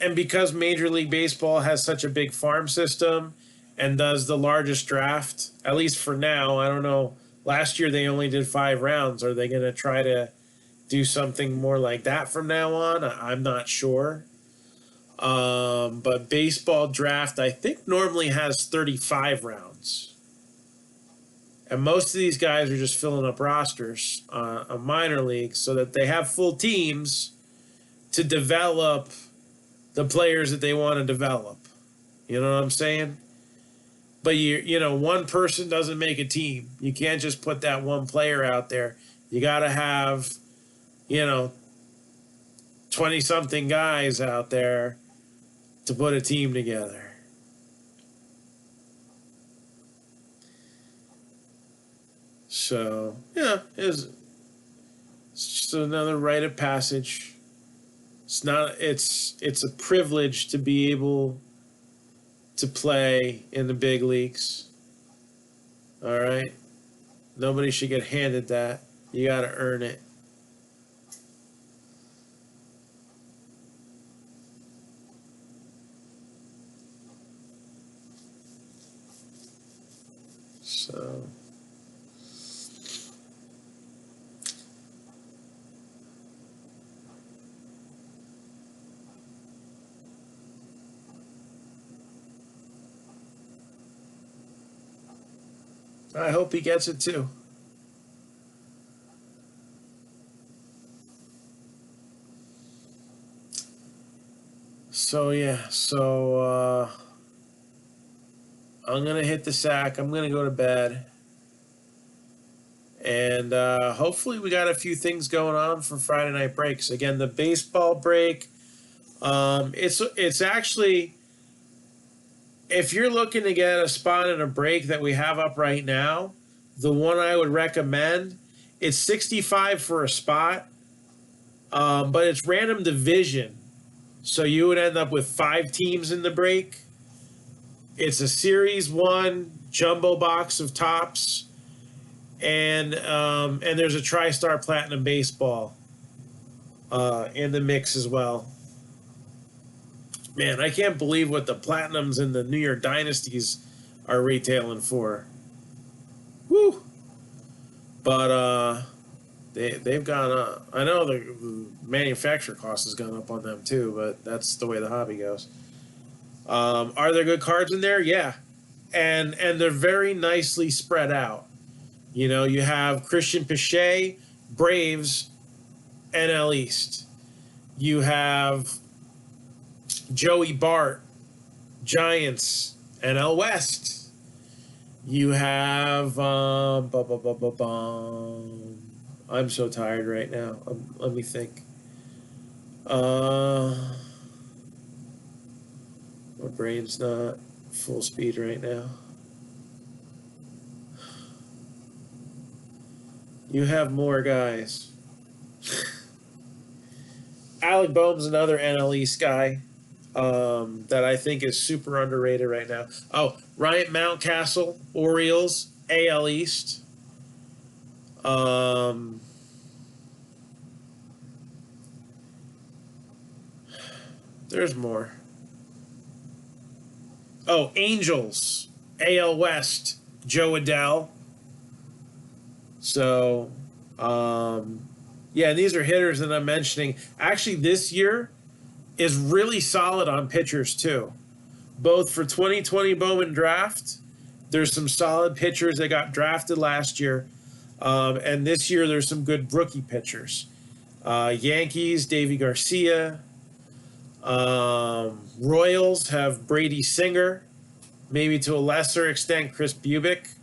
Speaker 1: And because Major League Baseball has such a big farm system and does the largest draft, at least for now, I don't know. Last year they only did 5 rounds. Are they going to try to do something more like that from now on? I'm not sure. But baseball draft, I think, normally has 35 rounds. And most of these guys are just filling up rosters on minor leagues so that they have full teams to develop the players that they want to develop. You know what I'm saying? But one person doesn't make a team. You can't just put that one player out there. You got to have, 20 something guys out there to put a team together. So, yeah, it's just another rite of passage. It's a privilege to be able to play in the big leagues. All right? Nobody should get handed that. You got to earn it. So I hope he gets it too. So yeah, I'm gonna hit the sack. I'm gonna go to bed, and hopefully we got a few things going on for Friday night breaks. Again, the baseball break. It's actually, if you're looking to get a spot in a break that we have up right now, the one I would recommend, it's 65 for a spot, but it's random division. So you would end up with 5 teams in the break. It's a Series 1 jumbo box of tops, and there's a TriStar Platinum Baseball in the mix as well. Man, I can't believe what the Platinums and the New York Dynasties are retailing for. Woo! But they've gone up. I know the manufacturer cost has gone up on them too, but that's the way the hobby goes. Are there good cards in there? Yeah, and they're very nicely spread out. You have Christian Pache, Braves, NL East. You have Joey Bart, Giants, NL West. You have I'm so tired right now. Let me think. My brain's not full speed right now. You have more guys. Alec Boehm's another NL East guy that I think is super underrated right now. Oh, Ryan Mountcastle, Orioles, AL East. There's more. Oh, Angels, AL West, Joe Adell. So, yeah, these are hitters that I'm mentioning. Actually, this year is really solid on pitchers, too. Both for 2020 Bowman draft, there's some solid pitchers that got drafted last year. And this year, there's some good rookie pitchers. Yankees, Davy Garcia. Royals have Brady Singer. Maybe to a lesser extent, Chris Bubick.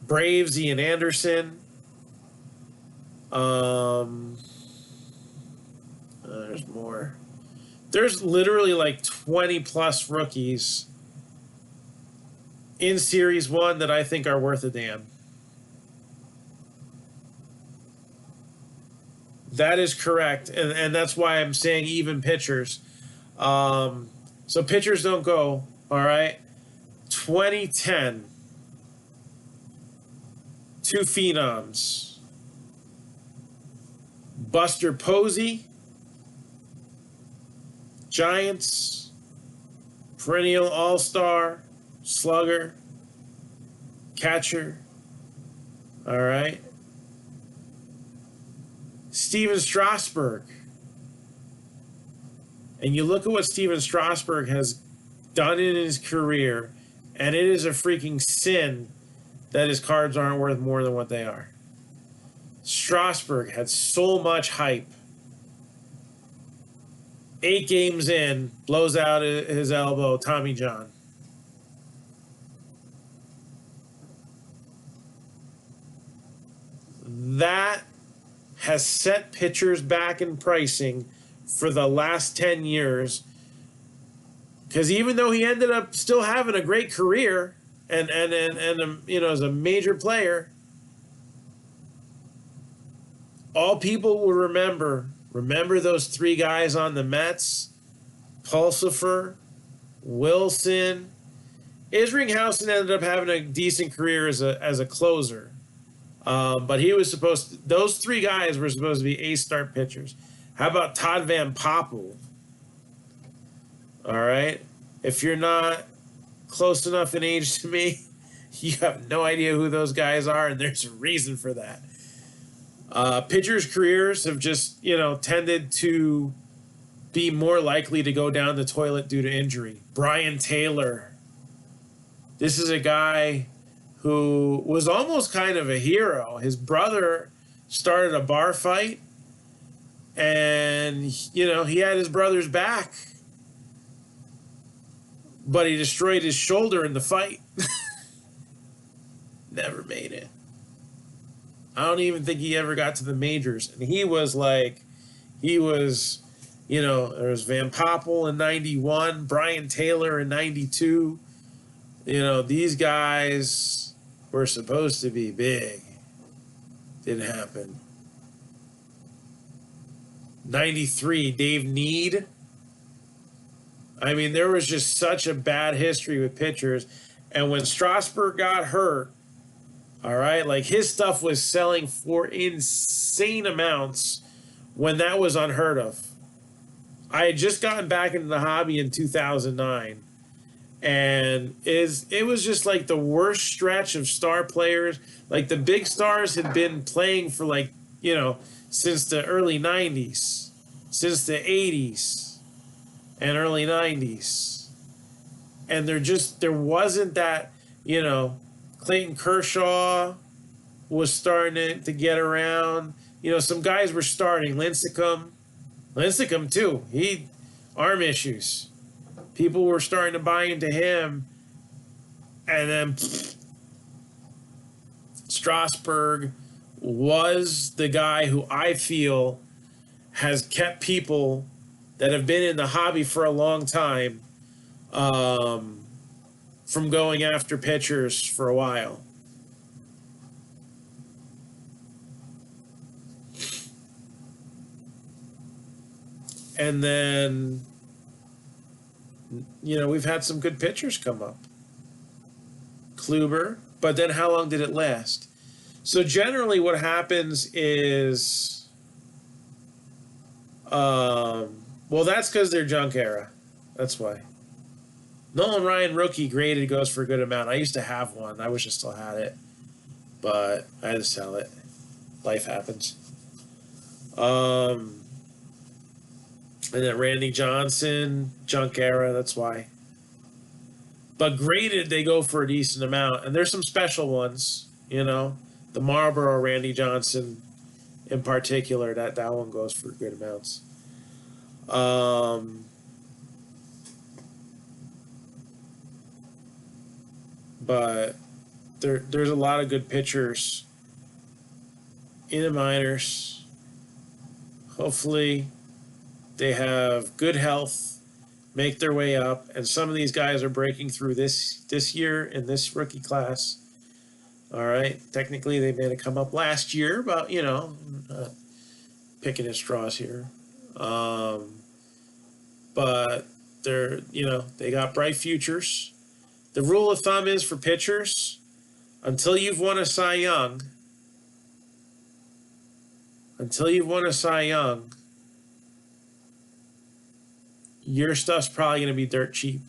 Speaker 1: Braves, Ian Anderson. There's more. There's literally like 20 plus rookies in Series 1 that I think are worth a damn. That is correct, and that's why I'm saying even pitchers. So pitchers don't go. All right. 2010, two phenoms: Buster Posey, Giants, perennial All-Star, slugger, catcher. All right. Steven Strasburg. And you look at what Steven Strasburg has done in his career, and it is a freaking sin that his cards aren't worth more than what they are. Strasburg had so much hype. 8 games in, blows out his elbow, Tommy John. That has set pitchers back in pricing for the last 10 years. Because even though he ended up still having a great career and you know, as a major player, all people will remember those 3 guys on the Mets: Pulsifer, Wilson. Isringhausen ended up having a decent career as a closer. But he was supposed to, those 3 guys were supposed to be A-start pitchers. How about Todd Van Poppel? All right. If you're not close enough in age to me, you have no idea who those guys are, and there's a reason for that. Pitchers' careers have just, you know, tended to be more likely to go down the toilet due to injury. Brian Taylor. This is a guy who was almost kind of a hero. His brother started a bar fight, and, you know, he had his brother's back, but he destroyed his shoulder in the fight. Never made it. I don't even think he ever got to the majors. And he was, you know, there was Van Poppel in 91, Brian Taylor in 92. You know, these guys were supposed to be big. Didn't happen. 93, Dave Need. I mean, there was just such a bad history with pitchers. And when Strasburg got hurt, all right, like his stuff was selling for insane amounts when that was unheard of. I had just gotten back into the hobby in 2009. And it was just like the worst stretch of star players. Like the big stars had been playing for, like, you know, since the early 90s, since the 80s and early 90s. And there wasn't that, you know, Clayton Kershaw was starting to get around. You know, some guys were starting. Lincecum too. He arm issues. People were starting to buy into him. And then Strasburg was the guy who I feel has kept people that have been in the hobby for a long time from going after pitchers for a while. And then, you know, we've had some good pitchers come up. Kluber, but then how long did it last? So generally what happens is, well, that's because they're junk era. That's why. Nolan Ryan rookie graded goes for a good amount. I used to have one. I wish I still had it, but I had to sell it. Life happens. And then Randy Johnson, junk era, that's why. But graded, they go for a decent amount. And there's some special ones, you know. The Marlboro Randy Johnson in particular, that one goes for good amounts. But there's a lot of good pitchers in the minors. Hopefully they have good health, make their way up, and some of these guys are breaking through this year in this rookie class. All right, technically they made a come up last year, but, you know, picking at straws here. But they're, they got bright futures. The rule of thumb is for pitchers, until you've won a Cy Young, your stuff's probably going to be dirt cheap.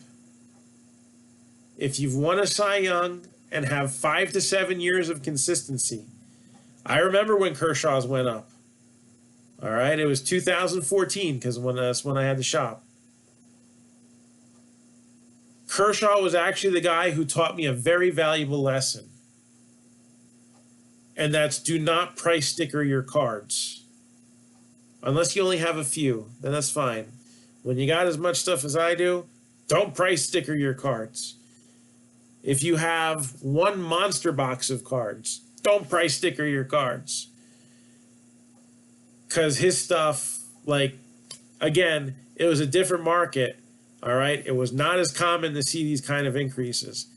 Speaker 1: If you've won a Cy Young and have 5 to 7 years of consistency, I remember when Kershaw's went up. All right, it was 2014 because that's when I had the shop. Kershaw was actually the guy who taught me a very valuable lesson. And that's, do not price sticker your cards. Unless you only have a few, then that's fine. When you got as much stuff as I do, don't price sticker your cards. If you have one monster box of cards, don't price sticker your cards. Because his stuff, again, it was a different market. All right, it was not as common to see these kind of increases.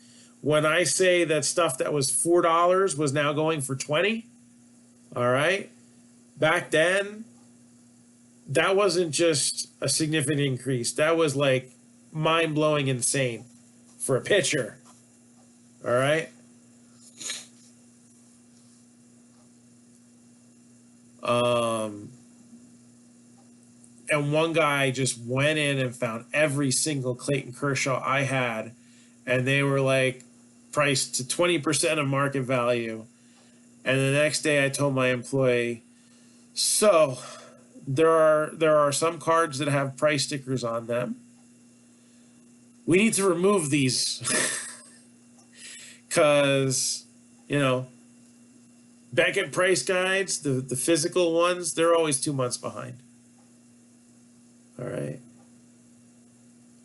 Speaker 1: When I say that stuff that was $4 was now going for $20, all right, back then, that wasn't just a significant increase. That was mind-blowing insane for a pitcher. All right. And one guy just went in and found every single Clayton Kershaw I had, and they were priced to 20% of market value. And the next day I told my employee, so there are some cards that have price stickers on them. We need to remove these because, Beckett price guides, the physical ones, they're always 2 months behind. All right.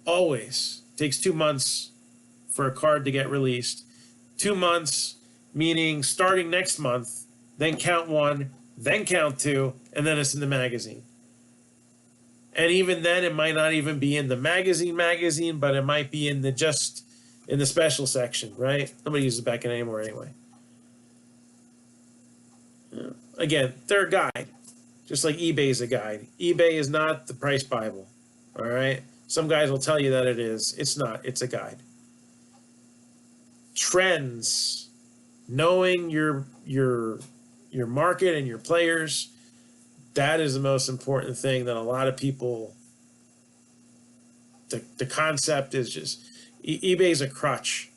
Speaker 1: Always takes 2 months for a card to get released. 2 months, meaning starting next month, then count 1, then count 2, and then it's in the magazine. And even then, it might not even be in the magazine, but it might be in the special section, right? Nobody uses Beckett anymore anyway. Again, they're a guide. Just like eBay is a guide. eBay is not the price Bible. All right? Some guys will tell you that it is. It's not. It's a guide. Trends. Knowing your market and your players, that is the most important thing that a lot of people, the concept is just, eBay is a crutch.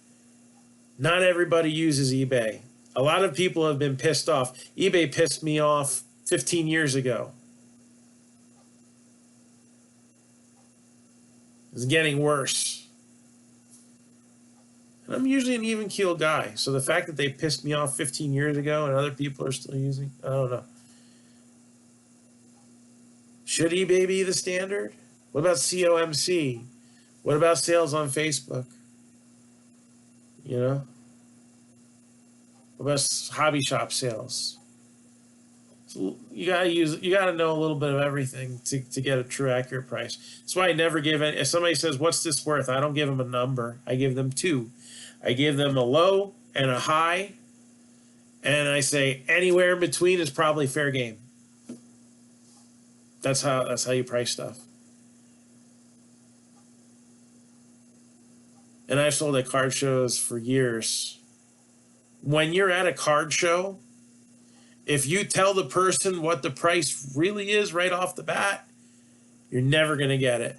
Speaker 1: Not everybody uses eBay. A lot of people have been pissed off. eBay pissed me off 15 years ago. It's getting worse. And I'm usually an even keel guy. So the fact that they pissed me off 15 years ago and other people are still using, I don't know. Should eBay be the standard? What about COMC? What about sales on Facebook? What about hobby shop sales? You gotta know a little bit of everything to get a true accurate price. That's why I never give it. If somebody says, what's this worth? I don't give them a number. I give them 2. I give them a low and a high. And I say anywhere in between is probably fair game. That's how you price stuff. And I've sold at card shows for years. When you're at a card show, if you tell the person what the price really is right off the bat, you're never going to get it.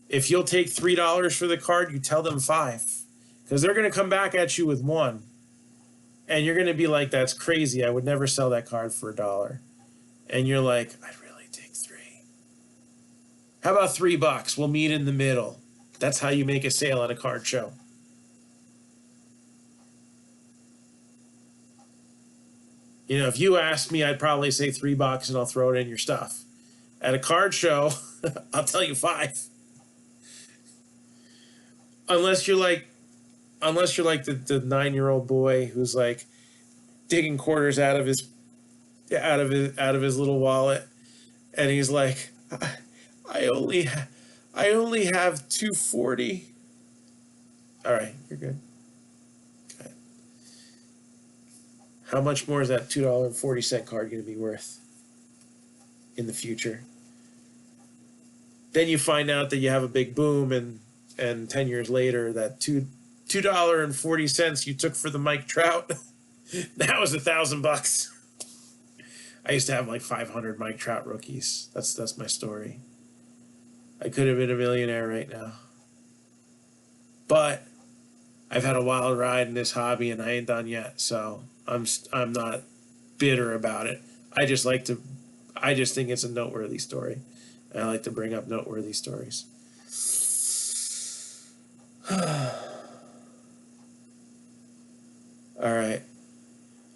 Speaker 1: If you'll take $3 for the card, you tell them $5. Because they're going to come back at you with 1. And you're going to be like, that's crazy. I would never sell that card for $1. And you're like, I'd really take 3. How about $3? We'll meet in the middle. That's how you make a sale at a card show. If you asked me, I'd probably say $3 and I'll throw it in your stuff. At a card show, I'll tell you 5. Unless you're like the 9-year-old boy who's digging quarters out of his little wallet, and he's like, I only have $2.40. All right, you're good. Okay. How much more is that $2.40 card going to be worth in the future? Then you find out that you have a big boom, and 10 years later, that $2.40 you took for the Mike Trout, that was $1,000. I used to have like 500 Mike Trout rookies. That's my story. I could have been a millionaire right now. But I've had a wild ride in this hobby, and I ain't done yet. So I'm not bitter about it. I just think it's a noteworthy story. And I like to bring up noteworthy stories. All right.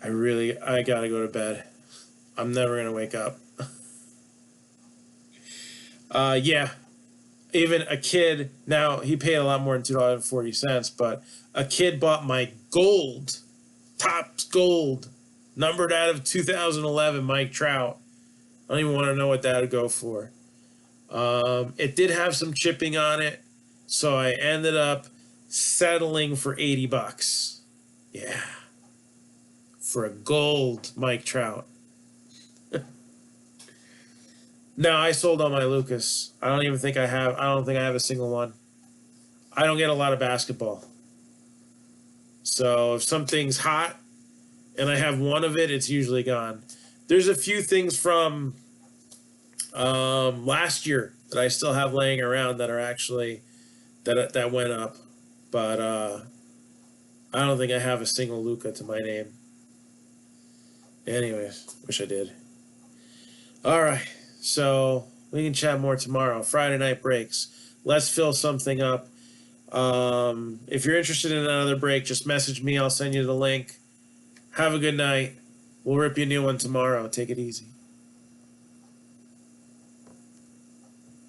Speaker 1: I gotta go to bed. I'm never gonna wake up. Yeah. Even a kid, now he paid a lot more than $2.40, but a kid bought my gold, Topps gold, numbered out of 2011 Mike Trout. I don't even want to know what that would go for. It did have some chipping on it, so I ended up settling for $80. Yeah. For a gold Mike Trout. No, I sold all my Lucas. I don't think I have a single one. I don't get a lot of basketball. So if something's hot and I have one of it, it's usually gone. There's a few things from last year that I still have laying around that are actually that went up. But I don't think I have a single Luka to my name. Anyways, wish I did. All right. So we can chat more tomorrow. Friday night breaks. Let's fill something up. If you're interested in another break, just message me. I'll send you the link. Have a good night. We'll rip you a new one tomorrow. Take it easy.